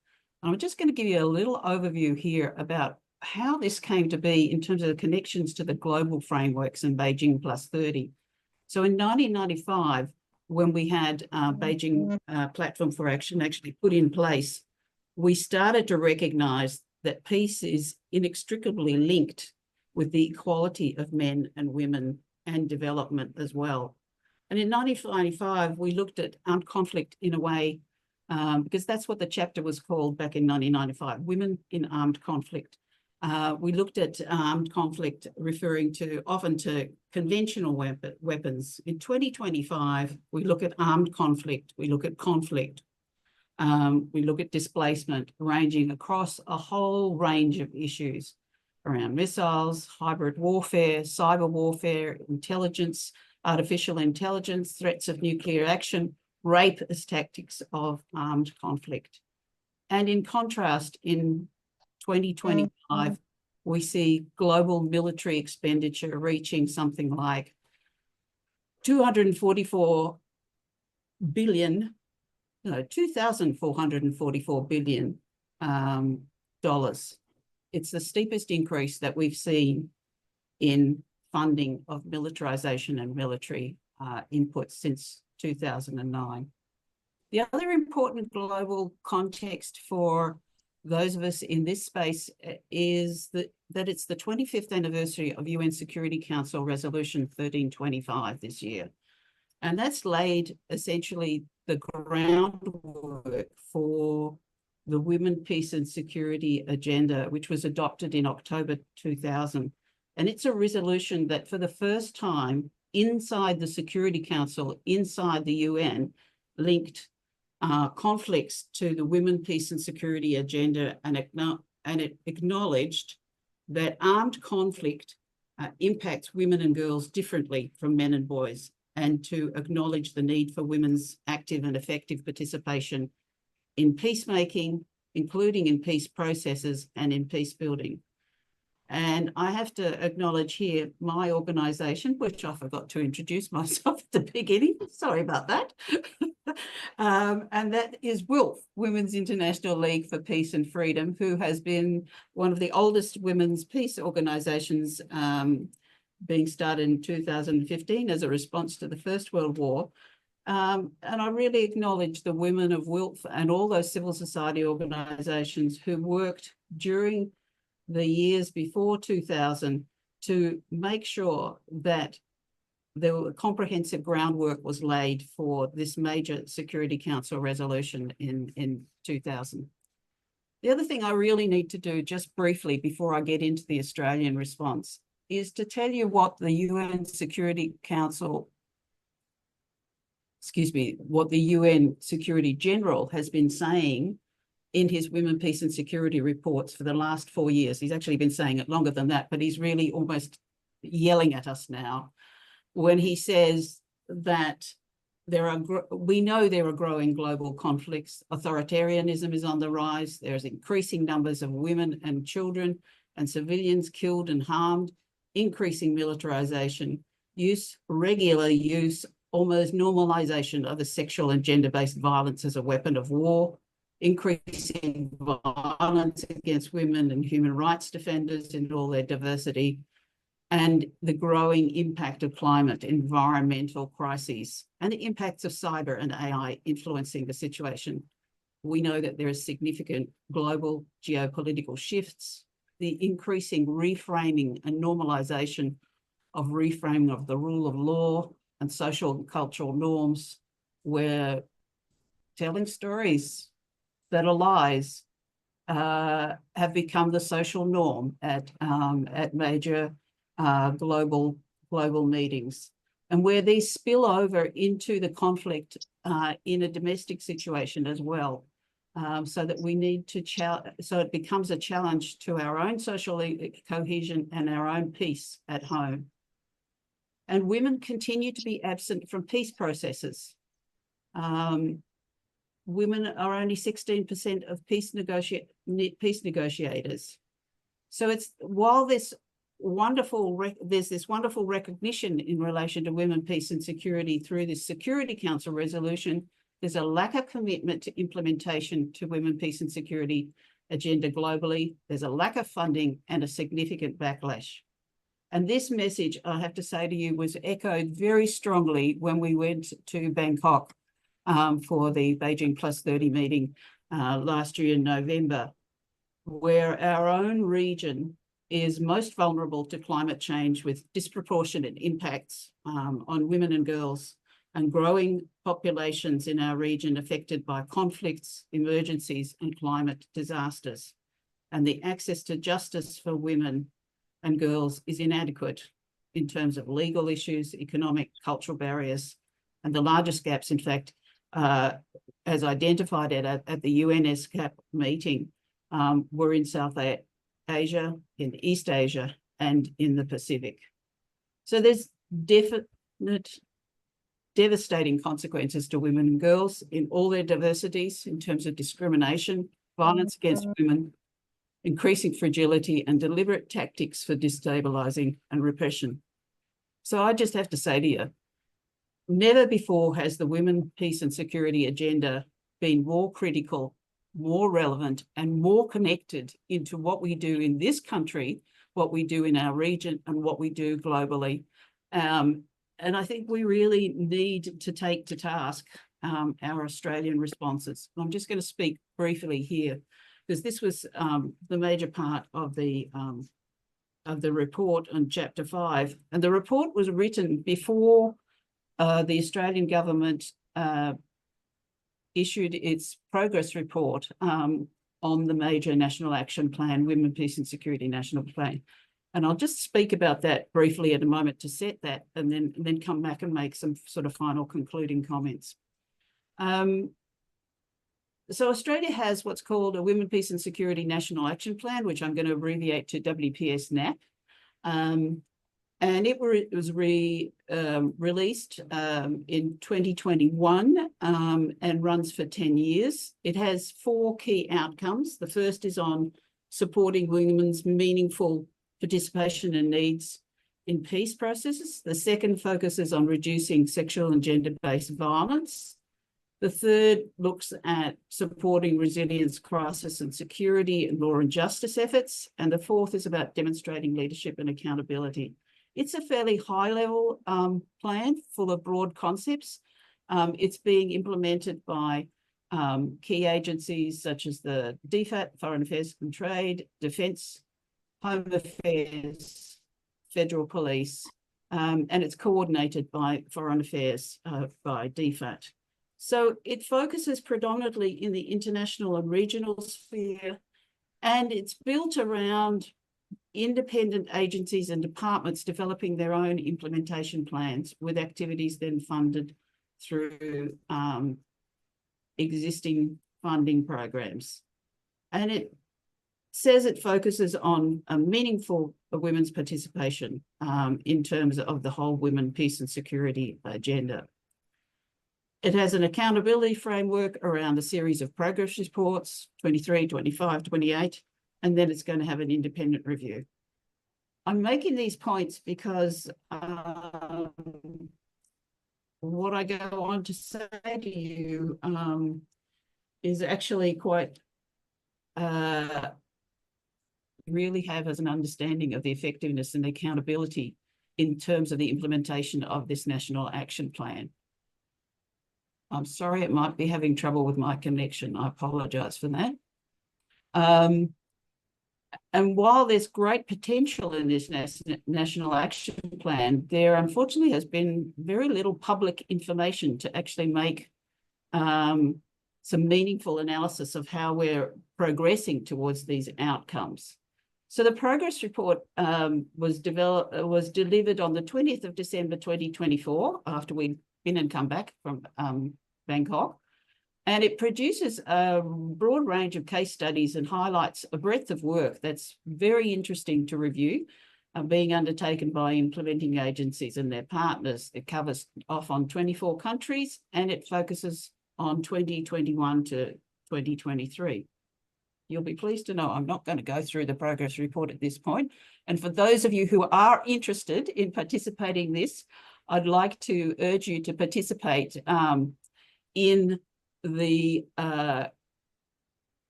And I'm just going to give you a little overview here about how this came to be in terms of the connections to the global frameworks in Beijing+30. So in 1995, when we had Beijing Platform for Action actually put in place, we started to recognise that peace is inextricably linked with the equality of men and women and development as well. And in 1995, we looked at armed conflict in a way, because that's what the chapter was called back in 1995, Women in Armed Conflict. We looked at armed conflict referring to often to conventional weapons. In 2025, we look at armed conflict, we look at conflict, we look at displacement, ranging across a whole range of issues around missiles, hybrid warfare, cyber warfare, intelligence, artificial intelligence, threats of nuclear action, rape as tactics of armed conflict. And in contrast, in 2025, we see global military expenditure reaching something like 2,444 billion dollars. It's the steepest increase that we've seen in funding of militarization and military inputs since 2009. The other important global context for those of us in this space is that it's the 25th anniversary of UN Security Council Resolution 1325 this year. And that's laid essentially the groundwork for the Women, Peace and Security Agenda, which was adopted in October 2000. And it's a resolution that for the first time inside the Security Council, inside the UN, linked conflicts to the Women, Peace and Security Agenda, and it acknowledged that armed conflict impacts women and girls differently from men and boys, and to acknowledge the need for women's active and effective participation in peacemaking, including in peace processes and in peace building. And I have to acknowledge here my organisation, which I forgot to introduce myself at the beginning. Sorry about that. And that is WILF, Women's International League for Peace and Freedom, who has been one of the oldest women's peace organisations, being started in 2015 as a response to the First World War. And I really acknowledge the women of WILF and all those civil society organisations who worked during the years before 2000 to make sure that the comprehensive groundwork was laid for this major Security Council resolution in 2000. The other thing I really need to do just briefly before I get into the Australian response is to tell you what the UN Security Council, what the UN Security General has been saying in his Women, Peace and Security reports for the last 4 years. He's actually been saying it longer than that, but he's really almost yelling at us now when he says that we know there are growing global conflicts. Authoritarianism is on the rise. There's increasing numbers of women and children and civilians killed and harmed, increasing militarization, regular use, almost normalization of the sexual and gender-based violence as a weapon of war, increasing violence against women and human rights defenders in all their diversity, and the growing impact of climate, environmental crises, and the impacts of cyber and AI influencing the situation. We know that there is significant global geopolitical shifts, the increasing reframing and normalization of the rule of law, and social and cultural norms where telling stories that are lies have become the social norm at major global meetings, and where these spill over into the conflict in a domestic situation as well, so that we need to so it becomes a challenge to our own social cohesion and our own peace at home. And women continue to be absent from peace processes. Women are only 16% of peace negotiators. So it's, while there's this wonderful recognition in relation to women, peace and security through this Security Council resolution, there's a lack of commitment to implementation to women, peace and security agenda globally. There's a lack of funding and a significant backlash. And this message, I have to say to you, was echoed very strongly when we went to Bangkok for the Beijing+30 meeting last year in November, where our own region is most vulnerable to climate change, with disproportionate impacts on women and girls, and growing populations in our region affected by conflicts, emergencies, and climate disasters. And the access to justice for women and girls is inadequate in terms of legal issues, economic, cultural barriers, and the largest gaps, in fact, as identified at the UNSCAP meeting, were in South Asia, in East Asia, and in the Pacific. So there's devastating consequences to women and girls in all their diversities in terms of discrimination, violence against women, increasing fragility, and deliberate tactics for destabilising and repression. So I just have to say to you, never before has the women, peace and security agenda been more critical, more relevant, and more connected into what we do in this country, what we do in our region, and what we do globally. And I think we really need to take to task our Australian responses. I'm just going to speak briefly here, because this was the major part of the report on Chapter 5. And the report was written before the Australian government issued its progress report on the major National Action Plan, Women, Peace and Security National Plan. And I'll just speak about that briefly at a moment to set that, and then come back and make some sort of final concluding comments. So Australia has what's called a Women, Peace and Security National Action Plan, which I'm going to abbreviate to WPS-NAP. And it was released in 2021 and runs for 10 years. It has 4 key outcomes. The first is on supporting women's meaningful participation and needs in peace processes. The second focuses on reducing sexual and gender-based violence. The third looks at supporting resilience, crisis and security, and law and justice efforts. And the fourth is about demonstrating leadership and accountability. It's a fairly high-level plan full of broad concepts. It's being implemented by key agencies such as the DFAT, Foreign Affairs and Trade, Defence, Home Affairs, Federal Police, and it's coordinated by Foreign Affairs by DFAT. So it focuses predominantly in the international and regional sphere, and it's built around independent agencies and departments developing their own implementation plans, with activities then funded through existing funding programs. And it says it focuses on a meaningful women's participation in terms of the whole women, peace and security agenda. It has an accountability framework around a series of progress reports, 23, 25, 28, and then it's going to have an independent review. I'm making these points because what I go on to say to you is actually quite really have as an understanding of the effectiveness and accountability in terms of the implementation of this National Action Plan. I'm sorry, it might be having trouble with my connection. I apologise for that. And while there's great potential in this national action plan, there unfortunately has been very little public information to actually make some meaningful analysis of how we're progressing towards these outcomes. So the progress report was delivered on the 20th of December 2024, after we'd been and come back from Bangkok. And it produces a broad range of case studies and highlights a breadth of work that's very interesting to review, being undertaken by implementing agencies and their partners. It covers off on 24 countries and it focuses on 2021 to 2023. You'll be pleased to know I'm not going to go through the progress report at this point. And for those of you who are interested in participating in this, I'd like to urge you to participate in the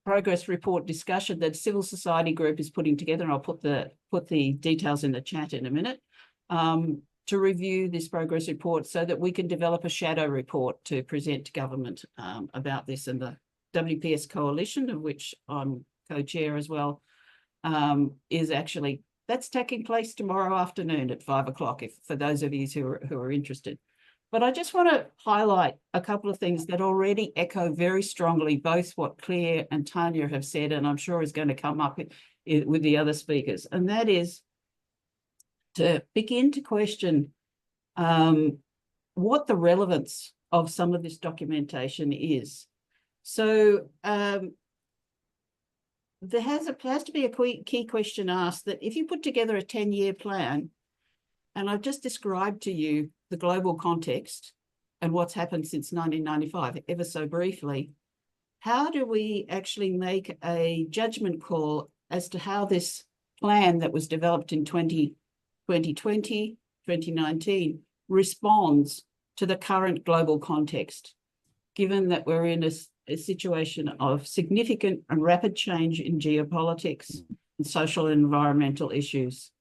progress report discussion that civil society group is putting together, and I'll put the details in the chat in a minute, to review this progress report so that we can develop a shadow report to present to government about this. And the WPS Coalition, of which I'm co-chair as well, is actually, that's taking place tomorrow afternoon at 5 o'clock, for those of you who are interested. But I just want to highlight a couple of things that already echo very strongly both what Claire and Tanya have said, and I'm sure is going to come up with the other speakers. And that is to begin to question what the relevance of some of this documentation is. So there has to be a key question asked, that if you put together a 10-year plan, and I've just described to you the global context and what's happened since 1995, ever so briefly, how do we actually make a judgment call as to how this plan that was developed in 2020, 2019 responds to the current global context, given that we're in a situation of significant and rapid change in geopolitics and social and environmental issues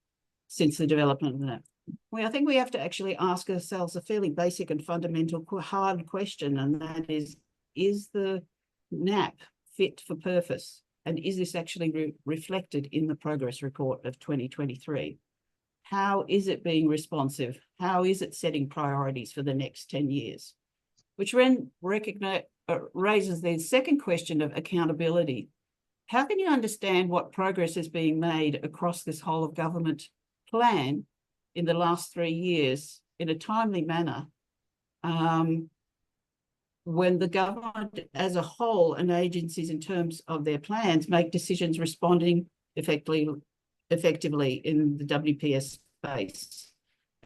since the development of that? Well, I think we have to actually ask ourselves a fairly basic and fundamental hard question, and that is the NAP fit for purpose? And is this actually reflected in the progress report of 2023? How is it being responsive? How is it setting priorities for the next 10 years? Which then raises the second question of accountability. How can you understand what progress is being made across this whole of government plan in the last 3 years in a timely manner, when the government as a whole and agencies in terms of their plans make decisions responding effectively in the WPS space,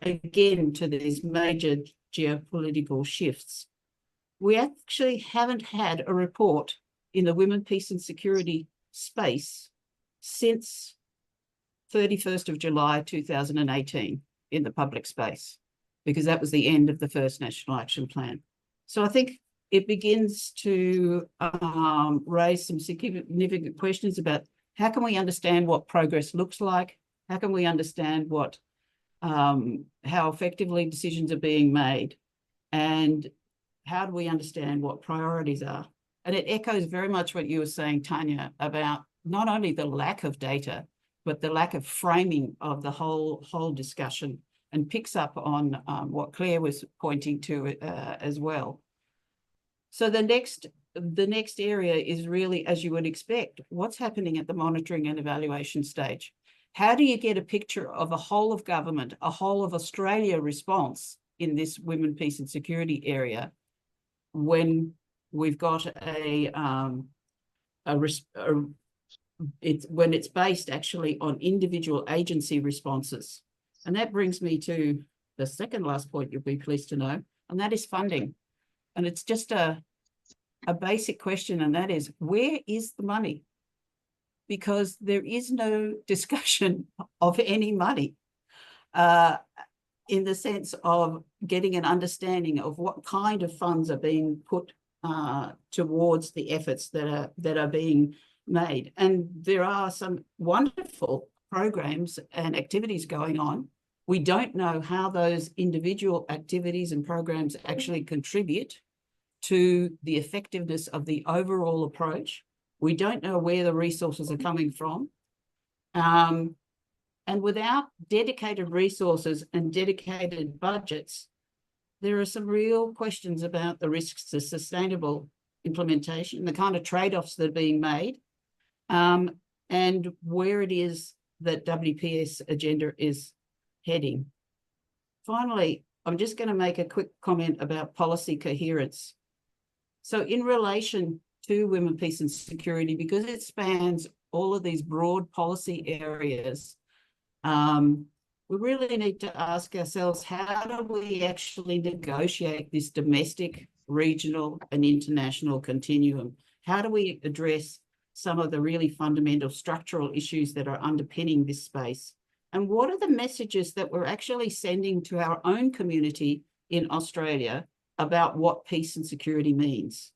again, to these major geopolitical shifts? We actually haven't had a report in the women, peace and security space since 31st of July 2018 in the public space, because that was the end of the first National Action Plan. So I think it begins to raise some significant questions about how can we understand what progress looks like? How can we understand what how effectively decisions are being made? And how do we understand what priorities are? And it echoes very much what you were saying, Tanya, about not only the lack of data, but the lack of framing of the whole discussion, and picks up on what Claire was pointing to as well. So the next area is really, as you would expect, what's happening at the monitoring and evaluation stage. How do you get a picture of a whole of government, a whole of Australia response in this women, peace and security area, when we've got when it's based actually on individual agency responses? And that brings me to the second last point you'll be pleased to know, and that is funding. And it's just a basic question, and that is, where is the money? Because there is no discussion of any money in the sense of getting an understanding of what kind of funds are being put towards the efforts that are being made. And there are some wonderful programs and activities going on. We don't know how those individual activities and programs actually contribute to the effectiveness of the overall approach. We don't know where the resources are coming from. And without dedicated resources and dedicated budgets, there are some real questions about the risks to sustainable implementation, the kind of trade-offs that are being made, and where it is that WPS agenda is heading. Finally, I'm just going to make a quick comment about policy coherence. So in relation to women, peace and security, because it spans all of these broad policy areas, we really need to ask ourselves, how do we actually negotiate this domestic, regional and international continuum? How do we address some of the really fundamental structural issues that are underpinning this space? And what are the messages that we're actually sending to our own community in Australia about what peace and security means?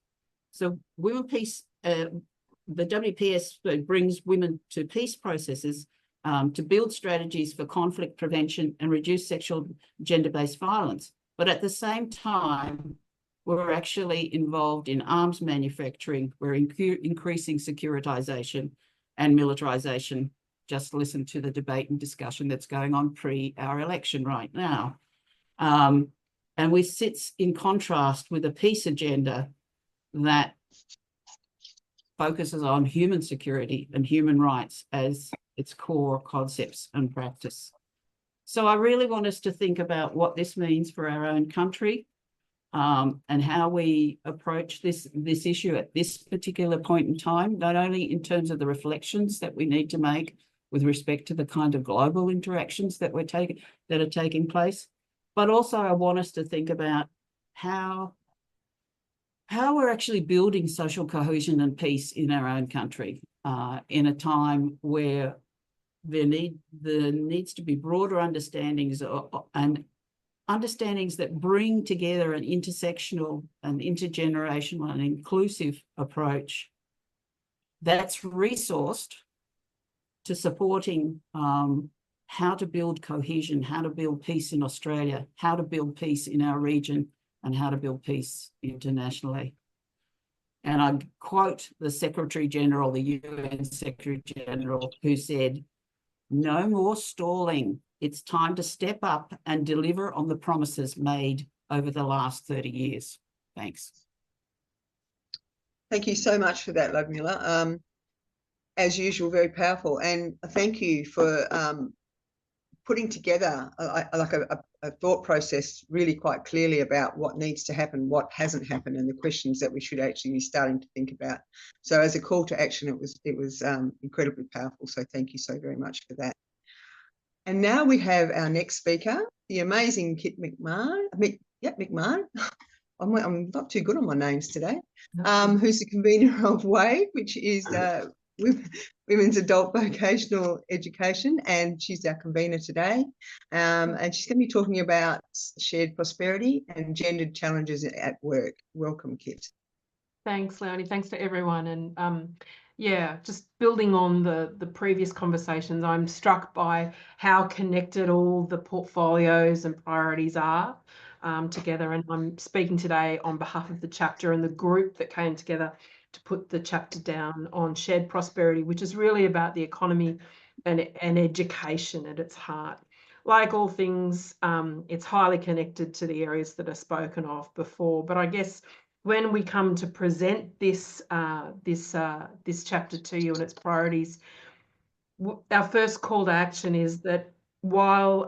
So women peace, the WPS brings women to peace processes to build strategies for conflict prevention and reduce sexual gender-based violence. But at the same time, we're actually involved in arms manufacturing. We're increasing securitization and militarization. Just listen to the debate and discussion that's going on pre our election right now. And we sit in contrast with a peace agenda that focuses on human security and human rights as its core concepts and practice. So I really want us to think about what this means for our own country, and how we approach this issue at this particular point in time, not only in terms of the reflections that we need to make with respect to the kind of global interactions that are taking place, but also I want us to think about how we're actually building social cohesion and peace in our own country in a time where there needs to be broader understandings and understandings that bring together an intersectional and intergenerational and inclusive approach that's resourced to supporting how to build cohesion, how to build peace in Australia, how to build peace in our region, and how to build peace internationally. And I quote the Secretary General, the UN Secretary General, who said, "No more stalling. It's time to step up and deliver on the promises made over the last 30 years. Thanks. Thank you so much for that, Ludmilla. As usual, very powerful. And thank you for putting together a thought process really quite clearly about what needs to happen, what hasn't happened, and the questions that we should actually be starting to think about. So as a call to action, it was incredibly powerful. So thank you so very much for that. And now we have our next speaker, the amazing Kit McMahon. McMahon. I'm not too good on my names today. Who's the convener of WAVE, which is Women's Adult Vocational Education, and she's our convener today. And she's going to be talking about shared prosperity and gendered challenges at work. Welcome, Kit. Thanks, Leonie. Thanks to everyone. And yeah, just building on the previous conversations, I'm struck by how connected all the portfolios and priorities are together. And I'm speaking today on behalf of the chapter and the group that came together to put the chapter down on shared prosperity, which is really about the economy and education at its heart. Like all things, it's highly connected to the areas that are spoken of before. But I guess when we come to present this chapter to you and its priorities, our first call to action is that while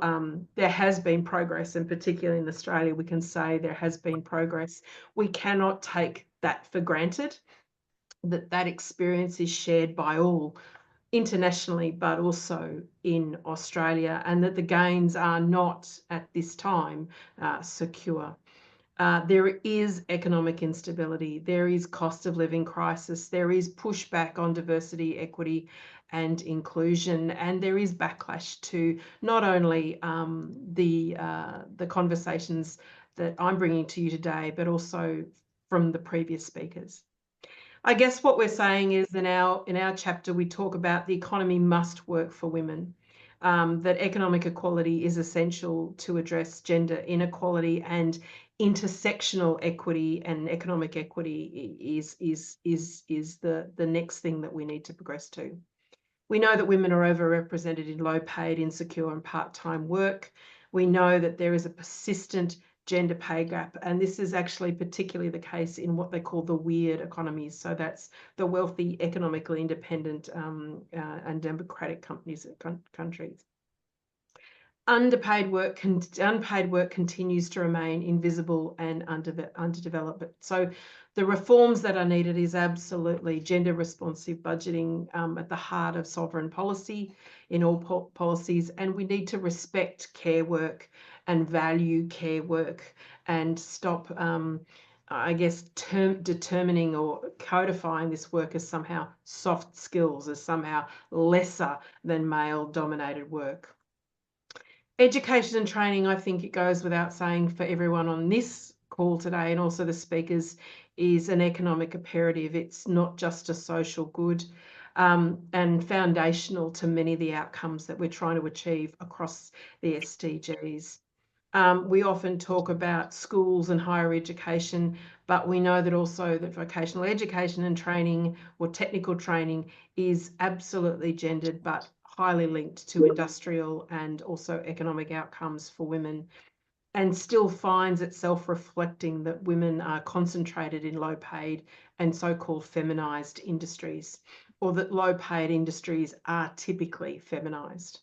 there has been progress, and particularly in Australia, we can say there has been progress, we cannot take that for granted, that experience is shared by all internationally, but also in Australia, and that the gains are not at this time secure. There is economic instability, there is cost of living crisis, there is pushback on diversity, equity and inclusion, and there is backlash to not only the conversations that I'm bringing to you today, but also from the previous speakers. I guess what we're saying is in our chapter, we talk about the economy must work for women, that economic equality is essential to address gender inequality, and intersectional equity and economic equity is the next thing that we need to progress to. We know that women are overrepresented in low-paid, insecure and part-time work. We know that there is a persistent gender pay gap, and this is actually particularly the case in what they call the weird economies. So that's the wealthy, economically independent and democratic countries. Unpaid work continues to remain invisible and underdeveloped. So the reforms that are needed is absolutely gender responsive budgeting at the heart of sovereign policy in all policies, and we need to respect care work and value care work and stop I guess determining or codifying this work as somehow soft skills, as somehow lesser than male dominated work. Education and training, I think it goes without saying for everyone on this call today and also the speakers, is an economic imperative. It's not just a social good and foundational to many of the outcomes that we're trying to achieve across the SDGs. We often talk about schools and higher education, but we know that also that vocational education and training or technical training is absolutely gendered, but highly linked to industrial and also economic outcomes for women, and still finds itself reflecting that women are concentrated in low paid and so-called feminized industries, or that low paid industries are typically feminized.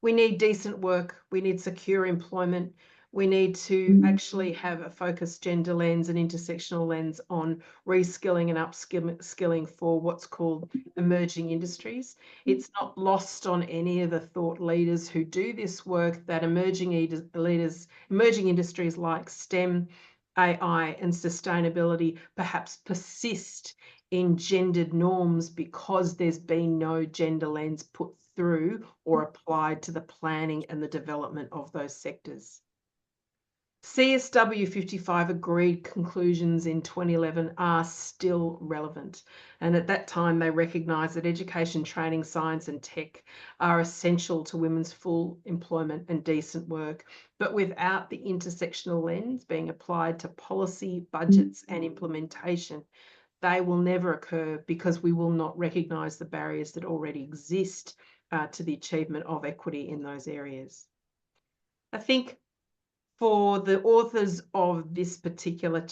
We need decent work, we need secure employment, we need to actually have a focused gender lens and intersectional lens on reskilling and upskilling for what's called emerging industries. It's not lost on any of the thought leaders who do this work that emerging industries like STEM, AI and sustainability perhaps persist in gendered norms because there's been no gender lens put through or applied to the planning and the development of those sectors. CSW55 agreed conclusions in 2011 are still relevant. And at that time, they recognised that education, training, science and tech are essential to women's full employment and decent work. But without the intersectional lens being applied to policy, budgets and implementation, they will never occur because we will not recognise the barriers that already exist to the achievement of equity in those areas. I think for the authors of this particular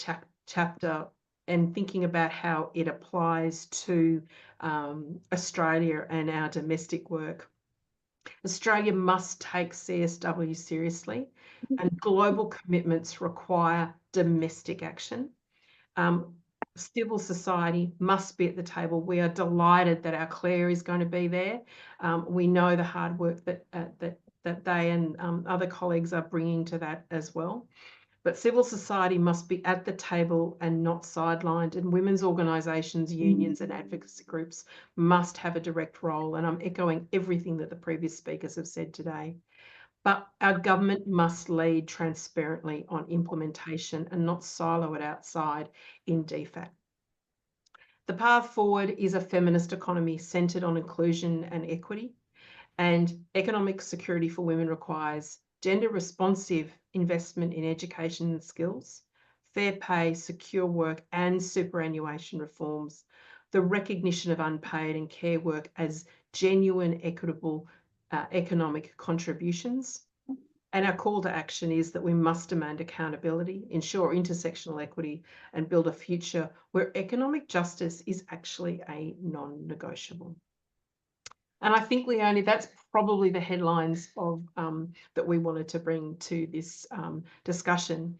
chapter and thinking about how it applies to Australia and our domestic work, Australia must take CSW seriously, and global commitments require domestic action. Civil society must be at the table. We are delighted that our Claire is going to be there. We know the hard work that they and other colleagues are bringing to that as well. But civil society must be at the table and not sidelined, and women's organisations, unions and advocacy groups must have a direct role. And I'm echoing everything that the previous speakers have said today. But our government must lead transparently on implementation and not silo it outside in DFAT. The path forward is a feminist economy centred on inclusion and equity, and economic security for women requires gender responsive investment in education and skills, fair pay, secure work and superannuation reforms, the recognition of unpaid and care work as genuine equitable economic contributions. And our call to action is that we must demand accountability, ensure intersectional equity and build a future where economic justice is actually a non-negotiable. And I think, Leonie, that's probably the headlines of that we wanted to bring to this discussion.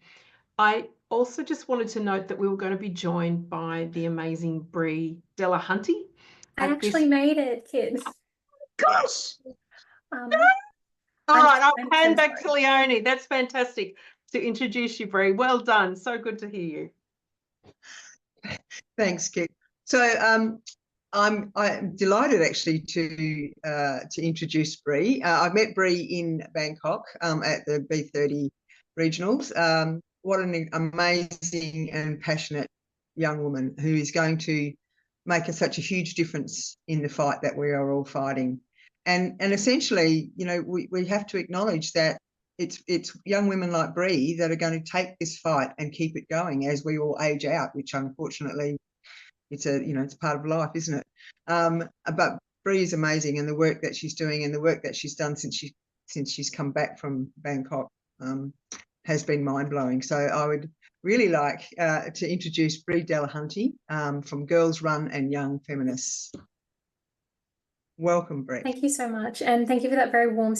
I also just wanted to note that we were going to be joined by the amazing Bree Delahunty. I actually made it, kids. Gosh! All right, I'll hand back to Leonie. That's fantastic to introduce you, Bree. Well done. So good to hear you. Thanks, Kit. So I'm delighted actually to introduce Bree. I met Bree in Bangkok at the B30 regionals. What an amazing and passionate young woman who is going to make such a huge difference in the fight that we are all fighting. And essentially, you know, we have to acknowledge that it's young women like Bree that are going to take this fight and keep it going as we all age out, which unfortunately it's a, you know, it's part of life, isn't it? But Bree is amazing, and the work that she's doing and the work that she's done since she's come back from Bangkok has been mind-blowing. So I would really like to introduce Bree Delahunty from Girls Run and Young Feminists. Welcome, Bree. Thank you so much, and thank you for that very warm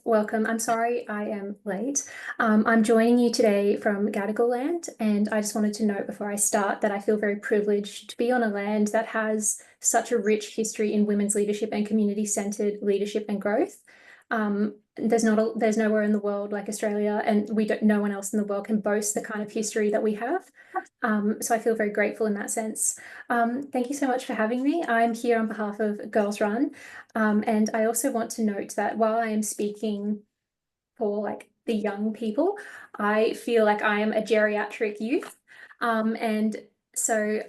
welcome. I'm sorry I am late. I'm joining you today from Gadigal land, and I just wanted to note before I start that I feel very privileged to be on a land that has such a rich history in women's leadership and community-centered leadership and growth. There's nowhere in the world like Australia, and no one else in the world can boast the kind of history that we have. So I feel very grateful in that sense. Thank you so much for having me. I'm here on behalf of Girls Run, and I also want to note that while I am speaking for like the young people, I feel like I am a geriatric youth, and so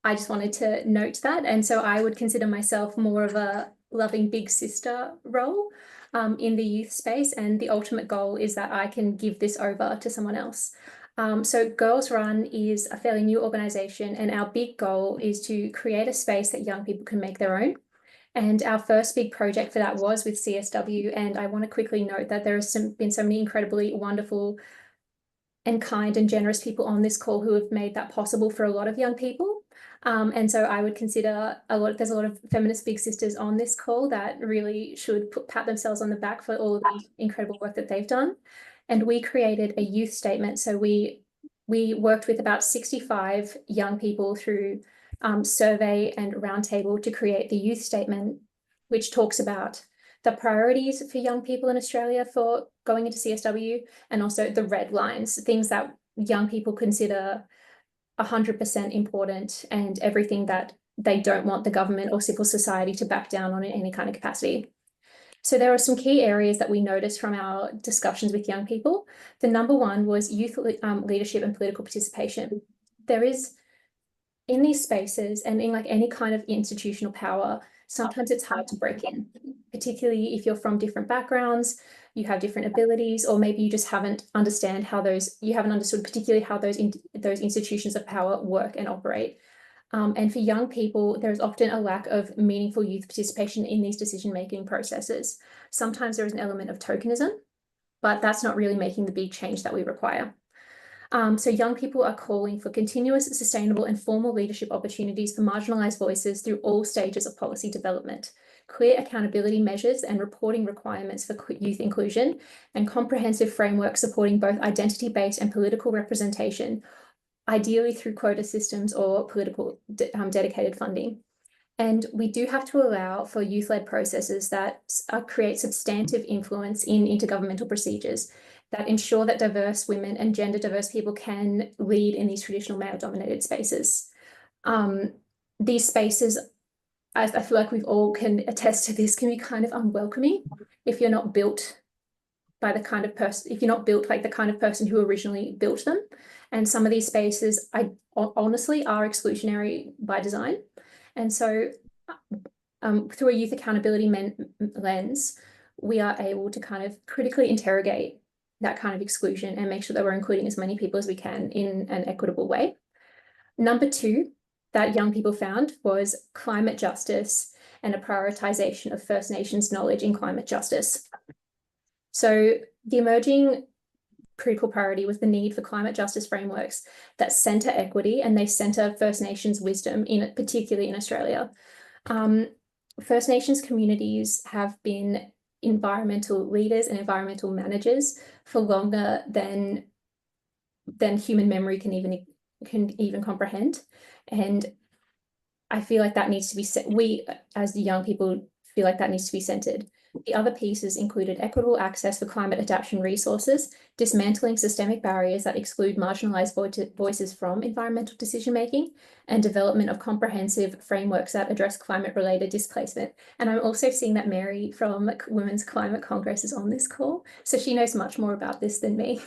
I just wanted to note that. And so I would consider myself more of a loving big sister role in the youth space, and the ultimate goal is that I can give this over to someone else. So Girls Run is a fairly new organisation, and our big goal is to create a space that young people can make their own. And our first big project for that was with CSW, and I want to quickly note that there has been so many incredibly wonderful and kind and generous people on this call who have made that possible for a lot of young people. And so I would consider there's a lot of feminist big sisters on this call that really should pat themselves on the back for all of the incredible work that they've done. And we created a youth statement. So we worked with about 65 young people through survey and roundtable to create the youth statement, which talks about the priorities for young people in Australia for going into CSW, and also the red lines, things that young people consider 100% important, and everything that they don't want the government or civil society to back down on in any kind of capacity. So there are some key areas that we noticed from our discussions with young people. The number one was youth leadership and political participation. There is, in these spaces and in like any kind of institutional power, sometimes it's hard to break in, particularly if you're from different backgrounds, you have different abilities, or maybe you just haven't understood particularly how those institutions of power work and operate. And for young people, there's often a lack of meaningful youth participation in these decision-making processes. Sometimes there is an element of tokenism, but that's not really making the big change that we require. So young people are calling for continuous, sustainable and formal leadership opportunities for marginalised voices through all stages of policy development, clear accountability measures and reporting requirements for youth inclusion, and comprehensive framework supporting both identity-based and political representation, ideally through quota systems or political dedicated funding. And we do have to allow for youth-led processes that create substantive influence in intergovernmental procedures that ensure that diverse women and gender diverse people can lead in these traditional male-dominated spaces. These spaces, I feel like we've all can attest to this, can be kind of unwelcoming if you're not built by the kind of person, if you're not built like the kind of person who originally built them. And some of these spaces, honestly, are exclusionary by design. And so through a youth accountability lens, we are able to kind of critically interrogate that kind of exclusion and make sure that we're including as many people as we can in an equitable way. Number two that young people found was climate justice and a prioritization of First Nations knowledge in climate justice. So the emerging critical priority was the need for climate justice frameworks that centre equity and they centre First Nations wisdom, particularly in Australia. First Nations communities have been environmental leaders and environmental managers for longer than human memory can even comprehend. And I feel like that needs to be set. We, as the young people, feel like that needs to be centred. The other pieces included equitable access for climate adaptation resources, dismantling systemic barriers that exclude marginalised voices from environmental decision-making, and development of comprehensive frameworks that address climate-related displacement. And I'm also seeing that Mary from Women's Climate Congress is on this call, so she knows much more about this than me.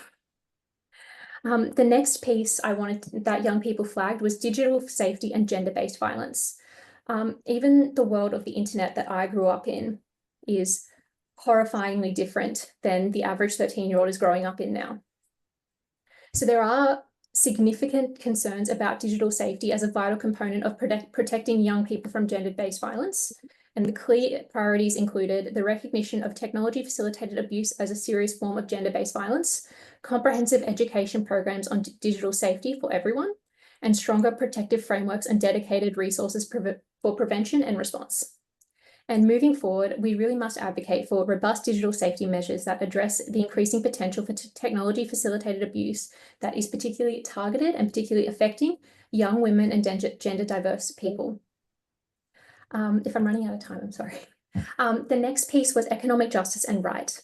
The next piece I wanted that young people flagged was digital safety and gender-based violence. Even the world of the internet that I grew up in is horrifyingly different than the average 13-year-old is growing up in now. So there are significant concerns about digital safety as a vital component of protecting young people from gender-based violence. And the clear priorities included the recognition of technology-facilitated abuse as a serious form of gender-based violence, comprehensive education programs on digital safety for everyone, and stronger protective frameworks and dedicated resources for prevention and response. And moving forward, we really must advocate for robust digital safety measures that address the increasing potential for technology-facilitated abuse that is particularly targeted and particularly affecting young women and gender diverse people. If I'm running out of time, I'm sorry. The next piece was economic justice and right.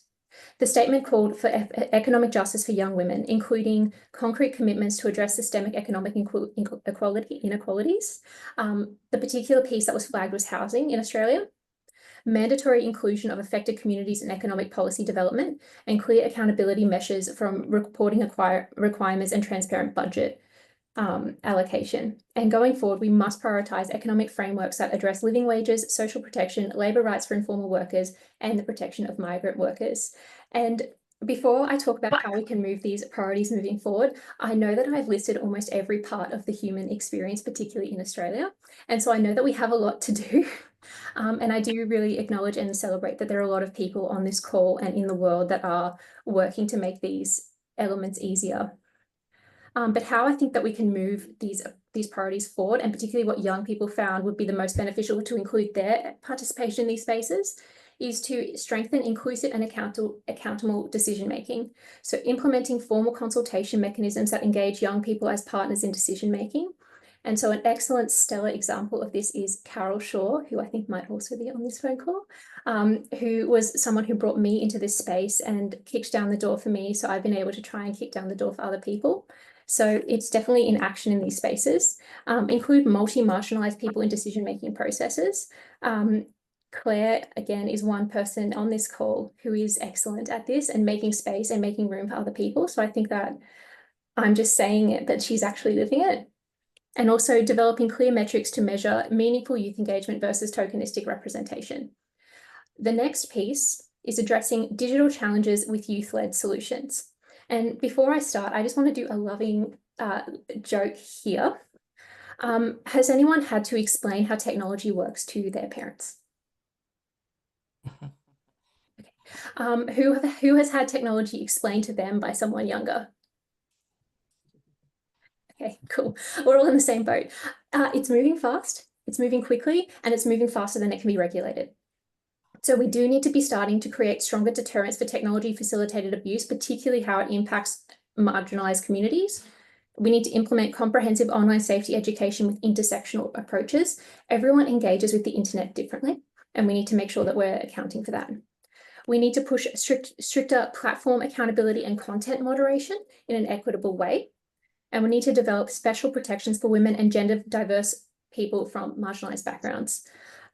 The statement called for economic justice for young women, including concrete commitments to address systemic economic inequalities. The particular piece that was flagged was housing in Australia, mandatory inclusion of affected communities in economic policy development, and clear accountability measures from reporting requirements and transparent budget allocation. And going forward, we must prioritise economic frameworks that address living wages, social protection, labour rights for informal workers, and the protection of migrant workers. And before I talk about how we can move these priorities moving forward, I know that I've listed almost every part of the human experience, particularly in Australia. And so I know that we have a lot to do. And I do really acknowledge and celebrate that there are a lot of people on this call and in the world that are working to make these elements easier. But how I think that we can move these priorities forward, and particularly what young people found would be the most beneficial to include their participation in these spaces, is to strengthen inclusive and accountable decision-making. So implementing formal consultation mechanisms that engage young people as partners in decision-making. And so an excellent stellar example of this is Carol Shaw, who I think might also be on this phone call, who was someone who brought me into this space and kicked down the door for me. So I've been able to try and kick down the door for other people. So it's definitely in action in these spaces. Include multi-marginalised people in decision-making processes. Claire, again, is one person on this call who is excellent at this and making space and making room for other people. So I think that I'm just saying it, that she's actually living it. And also developing clear metrics to measure meaningful youth engagement versus tokenistic representation. The next piece is addressing digital challenges with youth-led solutions. And before I start, I just want to do a loving joke here. Has anyone had to explain how technology works to their parents? Okay. Who has had technology explained to them by someone younger? Okay, cool. We're all in the same boat. It's moving fast, it's moving quickly, and it's moving faster than it can be regulated. So we do need to be starting to create stronger deterrents for technology-facilitated abuse, particularly how it impacts marginalised communities. We need to implement comprehensive online safety education with intersectional approaches. Everyone engages with the internet differently, and we need to make sure that we're accounting for that. We need to push stricter platform accountability and content moderation in an equitable way. And we need to develop special protections for women and gender diverse people from marginalised backgrounds.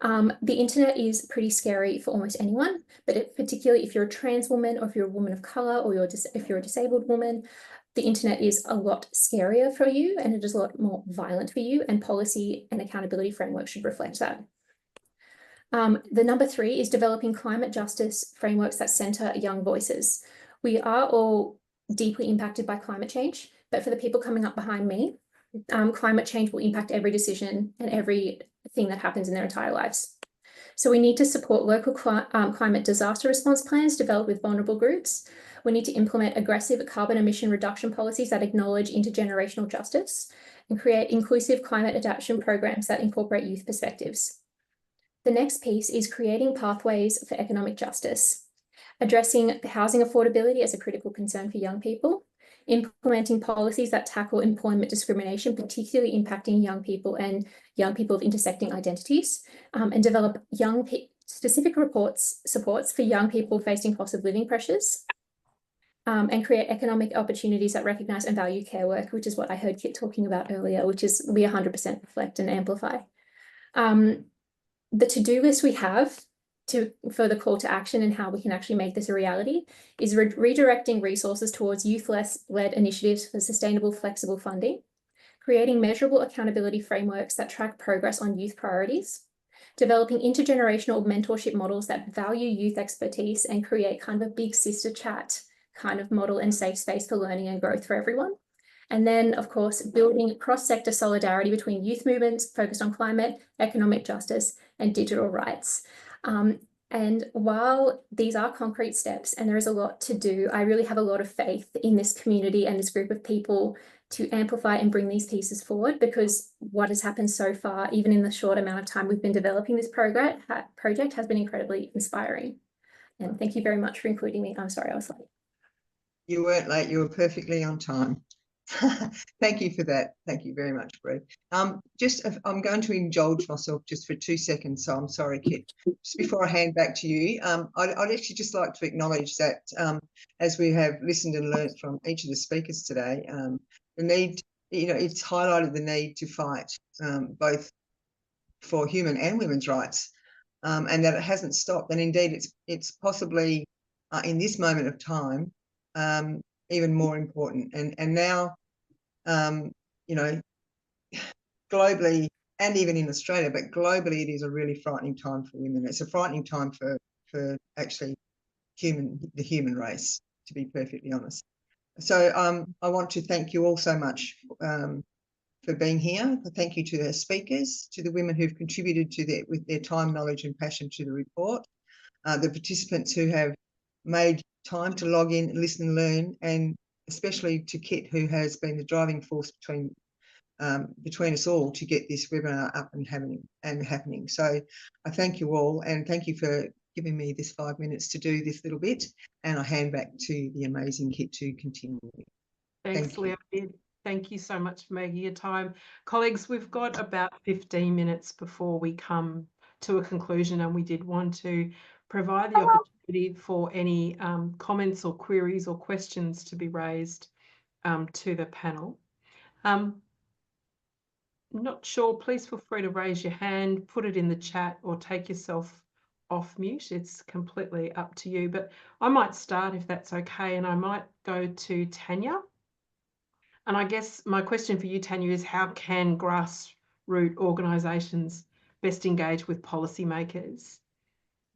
The internet is pretty scary for almost anyone, but particularly if you're a trans woman, or if you're a woman of colour, or if you're a disabled woman, the internet is a lot scarier for you, and it is a lot more violent for you, and policy and accountability frameworks should reflect that. The number 3 is developing climate justice frameworks that centre young voices. We are all deeply impacted by climate change, but for the people coming up behind me, climate change will impact every decision and everything that happens in their entire lives. So we need to support local climate disaster response plans developed with vulnerable groups. We need to implement aggressive carbon emission reduction policies that acknowledge intergenerational justice and create inclusive climate adaptation programs that incorporate youth perspectives. The next piece is creating pathways for economic justice, addressing housing affordability as a critical concern for young people, implementing policies that tackle employment discrimination, particularly impacting young people and young people of intersecting identities, and develop specific supports for young people facing cost of living pressures, and create economic opportunities that recognise and value care work, which is what I heard Kit talking about earlier, which is we 100% reflect and amplify. The to-do list we have for the call to action and how we can actually make this a reality is redirecting resources towards youth-led initiatives for sustainable, flexible funding, creating measurable accountability frameworks that track progress on youth priorities, developing intergenerational mentorship models that value youth expertise and create kind of a big sister chat kind of model and safe space for learning and growth for everyone. And then, of course, building cross-sector solidarity between youth movements focused on climate, economic justice, and digital rights. And while these are concrete steps and there is a lot to do, I really have a lot of faith in this community and this group of people to amplify and bring these pieces forward, because what has happened so far, even in the short amount of time we've been developing this project has been incredibly inspiring. And thank you very much for including me. I'm sorry I was late. You weren't late, you were perfectly on time. Thank you for that. Thank you very much, Bree. I'm going to indulge myself just for 2 seconds, so I'm sorry, Kit. Just before I hand back to you, I'd actually just like to acknowledge that as we have listened and learnt from each of the speakers today, the need, it's highlighted the need to fight both for human and women's rights, and that it hasn't stopped. And indeed, it's possibly in this moment of time even more important. And now, globally and even in Australia, but globally, it is a really frightening time for women. It's a frightening time for actually the human race, to be perfectly honest. So I want to thank you all so much for being here. Thank you to the speakers, to the women who've contributed with their time, knowledge and passion to the report, the participants who have made time to log in, listen and learn, and especially to Kit, who has been the driving force between us all to get this webinar up and happening. So I thank you all, and thank you for giving me this 5 minutes to do this little bit, and I hand back to the amazing Kit to continue. Thanks, Leonie. Thank you so much for making your time. Colleagues, we've got about 15 minutes before we come to a conclusion, and we did want to provide the opportunity for any comments or queries or questions to be raised to the panel. Not sure, please feel free to raise your hand, put it in the chat, or take yourself off mute. It's completely up to you, but I might start if that's okay, and I might go to Tanya. And I guess my question for you, Tanya, is how can grassroots organisations best engage with policymakers,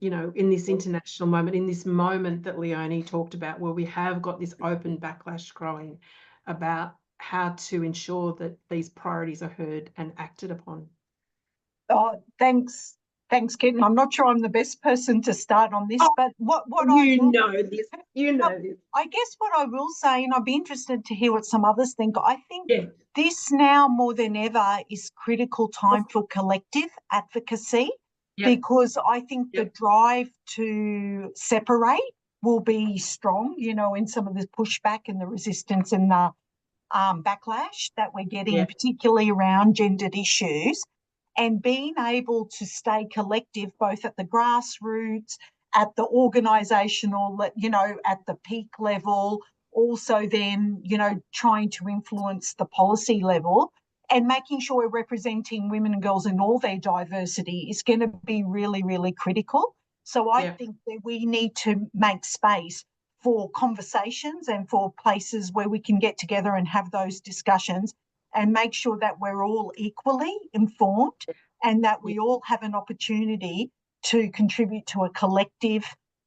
in this international moment, in this moment that Leonie talked about, where we have got this open backlash growing about how to ensure that these priorities are heard and acted upon? Oh, thanks, Kit. I'm not sure I'm the best person to start on this, but what I know this. I guess what I will say, and I'd be interested to hear what some others think. I think this now more than ever is critical time for collective advocacy, because I think the drive to separate will be strong, in some of the pushback and the resistance and the backlash that we're getting, particularly around gendered issues, and being able to stay collective both at the grassroots, at the organisational, at the peak level, also then, trying to influence the policy level and making sure we're representing women and girls in all their diversity is going to be really, really critical. So I think that we need to make space for conversations and for places where we can get together and have those discussions and make sure that we're all equally informed and that we all have an opportunity to contribute to a collective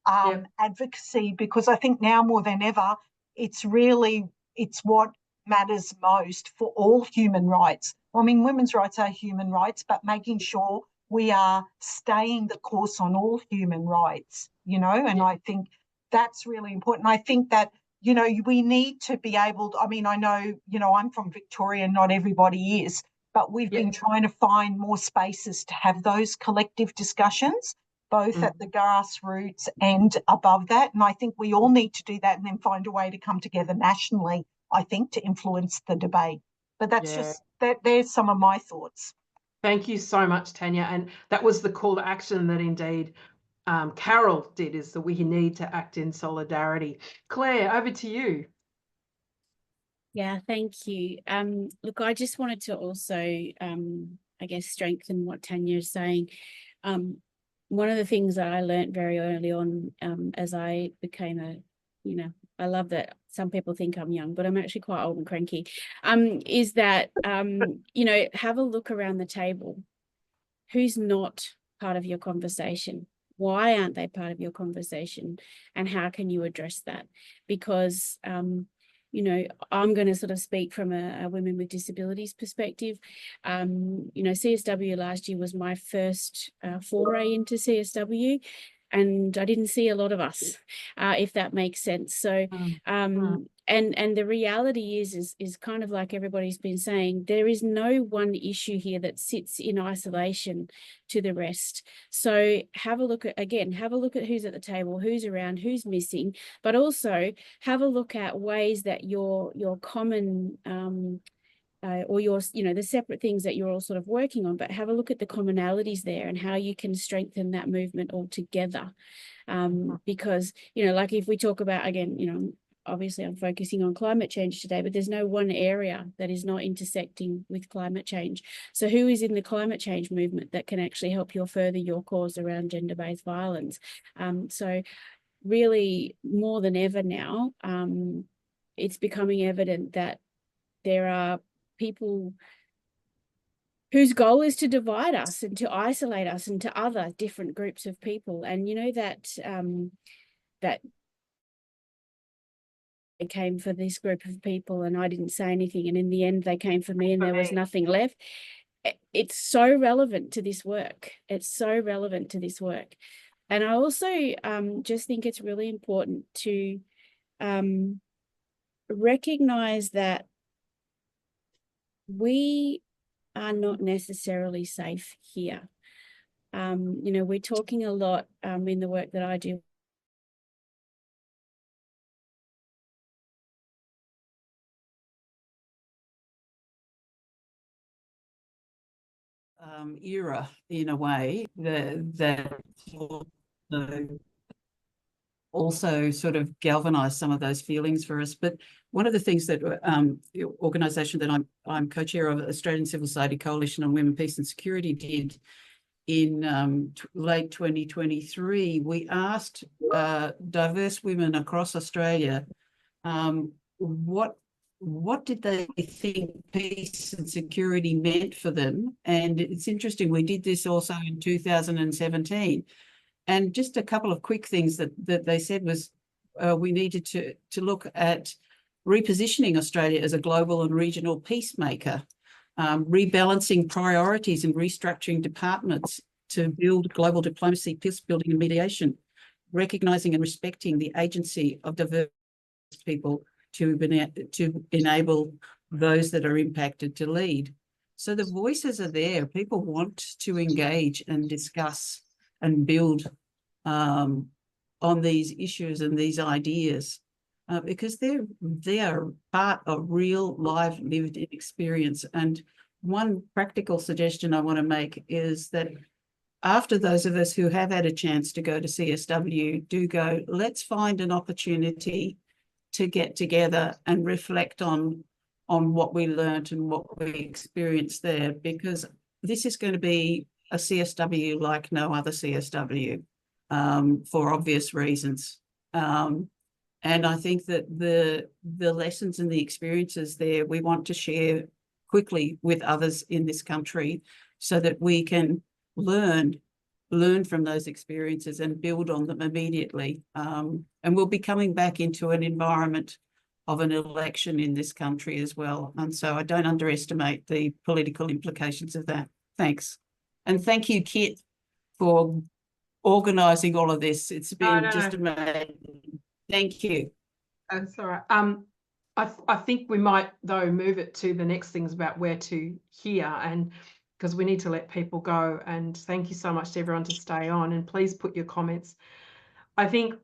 advocacy, because I think now more than ever, it's what matters most for all human rights. I mean, women's rights are human rights, but making sure we are staying the course on all human rights, and I think that's really important. I think that, we need to be able to, I know, I'm from Victoria, not everybody is, but we've been trying to find more spaces to have those collective discussions, both at the grassroots and above that. And I think we all need to do that and then find a way to come together nationally, I think, to influence the debate. But that's just, there's some of my thoughts. Thank you so much, Tanya. And that was the call to action that indeed Carol did, is that we need to act in solidarity. Claire, over to you. Yeah, thank you. Look, I just wanted to also, I guess, strengthen what Tanya is saying. One of the things that I learned very early on as I became I love that some people think I'm young, but I'm actually quite old and cranky, is that, have a look around the table. Who's not part of your conversation? Why aren't they part of your conversation? And how can you address that? Because, I'm going to sort of speak from a women with disabilities perspective. CSW last year was my first foray into CSW, and I didn't see a lot of us, if that makes sense. So, and the reality is kind of like everybody's been saying, there is no one issue here that sits in isolation to the rest. So have a look at who's at the table, who's around, who's missing, but also have a look at ways that your common or your, the separate things that you're all sort of working on, but have a look at the commonalities there and how you can strengthen that movement all together. Because, like if we talk about, again, obviously I'm focusing on climate change today, but there's no one area that is not intersecting with climate change. So who is in the climate change movement that can actually help you further your cause around gender-based violence? So really, more than ever now, it's becoming evident that there are people whose goal is to divide us and to isolate us into other different groups of people. And that they came for this group of people and I didn't say anything, and in the end they came for me and there was nothing left. It's so relevant to this work. It's so relevant to this work. And I also just think it's really important to recognize that we are not necessarily safe here. We're talking a lot in the work that I do. Era in a way that also sort of galvanized some of those feelings for us. But one of the things that the organisation that I'm co-chair of, Australian Civil Society Coalition on Women, Peace and Security, did in late 2023, we asked diverse women across Australia what did they think peace and security meant for them. And it's interesting, we did this also in 2017. And just a couple of quick things that they said was we needed to look at repositioning Australia as a global and regional peacemaker, rebalancing priorities and restructuring departments to build global diplomacy, peace building and mediation, recognising and respecting the agency of diverse people to enable those that are impacted to lead. So the voices are there. People want to engage and discuss and build on these issues and these ideas because they are part of real live lived experience. And one practical suggestion I want to make is that after those of us who have had a chance to go to CSW do go, let's find an opportunity to get together and reflect on what we learnt and what we experienced there, because this is going to be a CSW like no other CSW for obvious reasons. And I think that the lessons and the experiences there we want to share quickly with others in this country so that we can learn from those experiences and build on them immediately. And we'll be coming back into an environment of an election in this country as well. And so I don't underestimate the political implications of that. Thanks. And thank you, Kit, for organising all of this. It's been just amazing. Thank you. That's all right. I think we might, though, move it to the next things about where to here, and because we need to let people go. And thank you so much to everyone to stay on, and please put your comments. I think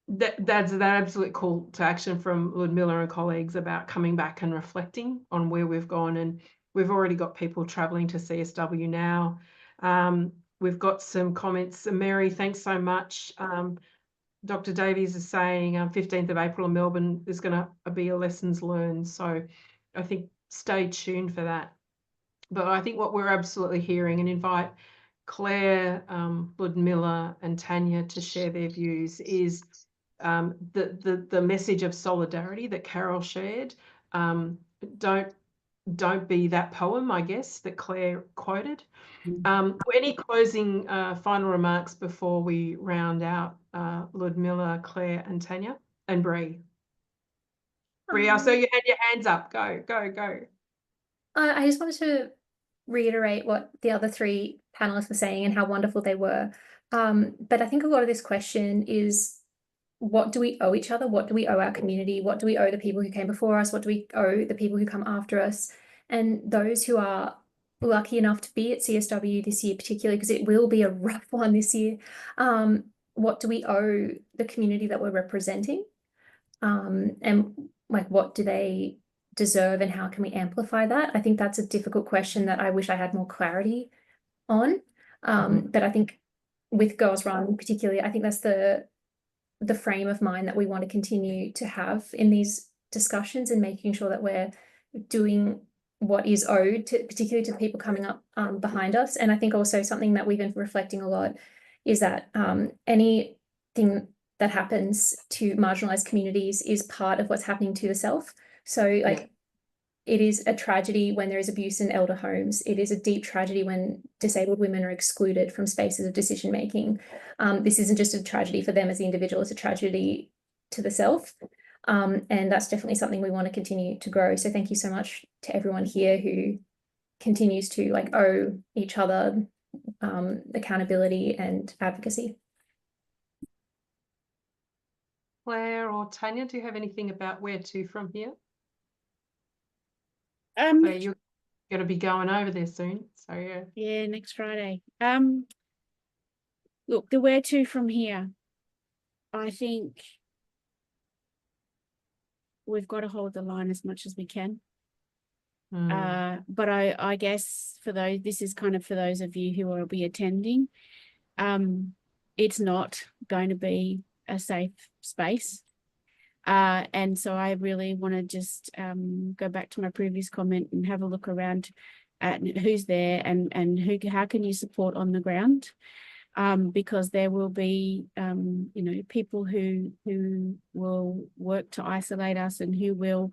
that's an absolute call to action from Ludmilla and colleagues about coming back and reflecting on where we've gone. And we've already got people travelling to CSW now. We've got some comments. Mary, thanks so much. Dr. Davies is saying 15th of April in Melbourne is going to be a lessons learned. So I think stay tuned for that. But I think what we're absolutely hearing, and invite Claire, Ludmilla and Tanya to share their views, is the message of solidarity that Carol shared. Don't be that poem, I guess, that Claire quoted. Any closing final remarks before we round out, Ludmilla, Claire and Tanya and Bree? Bria, I saw you had your hands up. Go, go, go. I just wanted to reiterate what the other three panelists were saying and how wonderful they were. But I think a lot of this question is, what do we owe each other? What do we owe our community? What do we owe the people who came before us? What do we owe the people who come after us? And those who are lucky enough to be at CSW this year, particularly because it will be a rough one this year, what do we owe the community that we're representing? And like, what do they deserve and how can we amplify that? I think that's a difficult question that I wish I had more clarity on. But I think with Girls Run particularly, I think that's the frame of mind that we want to continue to have in these discussions and making sure that we're doing what is owed to, particularly to people coming up behind us. And I think also something that we've been reflecting a lot is that anything that happens to marginalized communities is part of what's happening to the self. So like, it is a tragedy when there is abuse in elder homes. It is a deep tragedy when disabled women are excluded from spaces of decision making. This isn't just a tragedy for them as the individual, it's a tragedy to the self. And that's definitely something we want to continue to grow. So thank you so much to everyone here who continues to like owe each other accountability and advocacy. Claire or Tanya, do you have anything about where to from here? Claire, you're going to be going over there soon, so yeah. Yeah, next Friday. Look, the where to from here. I think we've got to hold the line as much as we can. But I guess for those, this is kind of for those of you who will be attending. It's not going to be a safe space. And so I really want to just go back to my previous comment and have a look around at who's there and how can you support on the ground, because there will be you know, people who will work to isolate us and who will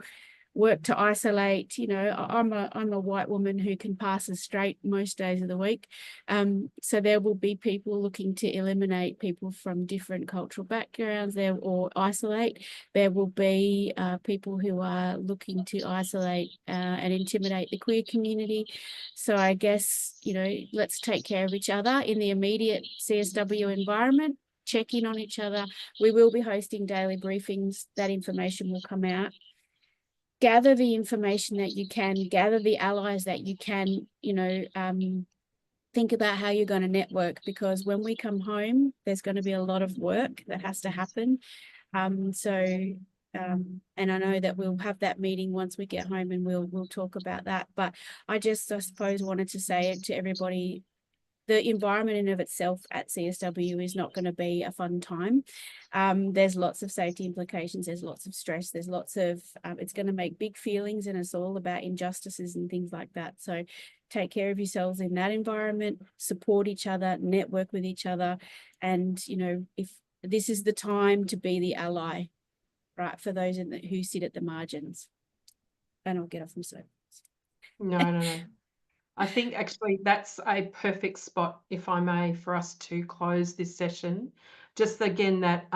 work to isolate. You know, I'm a white woman who can pass as straight most days of the week. So there will be people looking to eliminate people from different cultural backgrounds there or isolate. There will be people who are looking to isolate and intimidate the queer community. So I guess, you know, let's take care of each other in the immediate CSW environment, check in on each other. We will be hosting daily briefings. That information will come out. Gather the information that you can, gather the allies that you can, you know, think about how you're going to network, because when we come home, there's going to be a lot of work that has to happen. And I know that we'll have that meeting once we get home and we'll talk about that. But I suppose wanted to say to everybody, the environment in of itself at CSW is not going to be a fun time. There's lots of safety implications. There's lots of stress. There's lots of, it's going to make big feelings in us all about injustices and things like that. So take care of yourselves in that environment, support each other, network with each other. And, you know, if this is the time to be the ally, right, for those who sit at the margins. And I'll get off my soapbox. No. I think actually that's a perfect spot, if I may, for us to close this session. Just again, that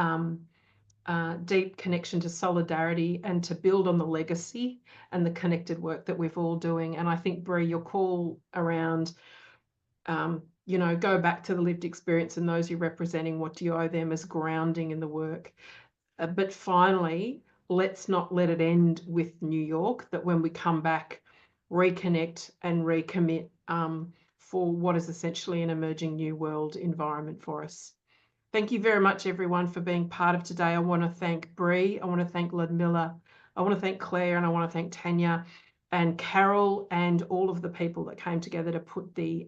deep connection to solidarity and to build on the legacy and the connected work that we're all doing. And I think, Brie, your call around, you know, go back to the lived experience and those you're representing, what do you owe them, as grounding in the work. But finally, let's not let it end with New York, that when we come back, reconnect and recommit for what is essentially an emerging new world environment for us. Thank you very much, everyone, for being part of today. I want to thank Brie, I want to thank Ludmilla, I want to thank Claire, and I want to thank Tanya and Carol and all of the people that came together to put the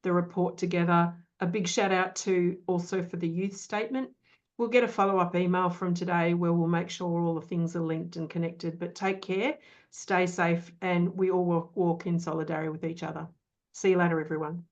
report together. A big shout out to also for the youth statement. We'll get a follow-up email from today where we'll make sure all the things are linked and connected. But take care, stay safe, and we all walk in solidarity with each other. See you later, everyone.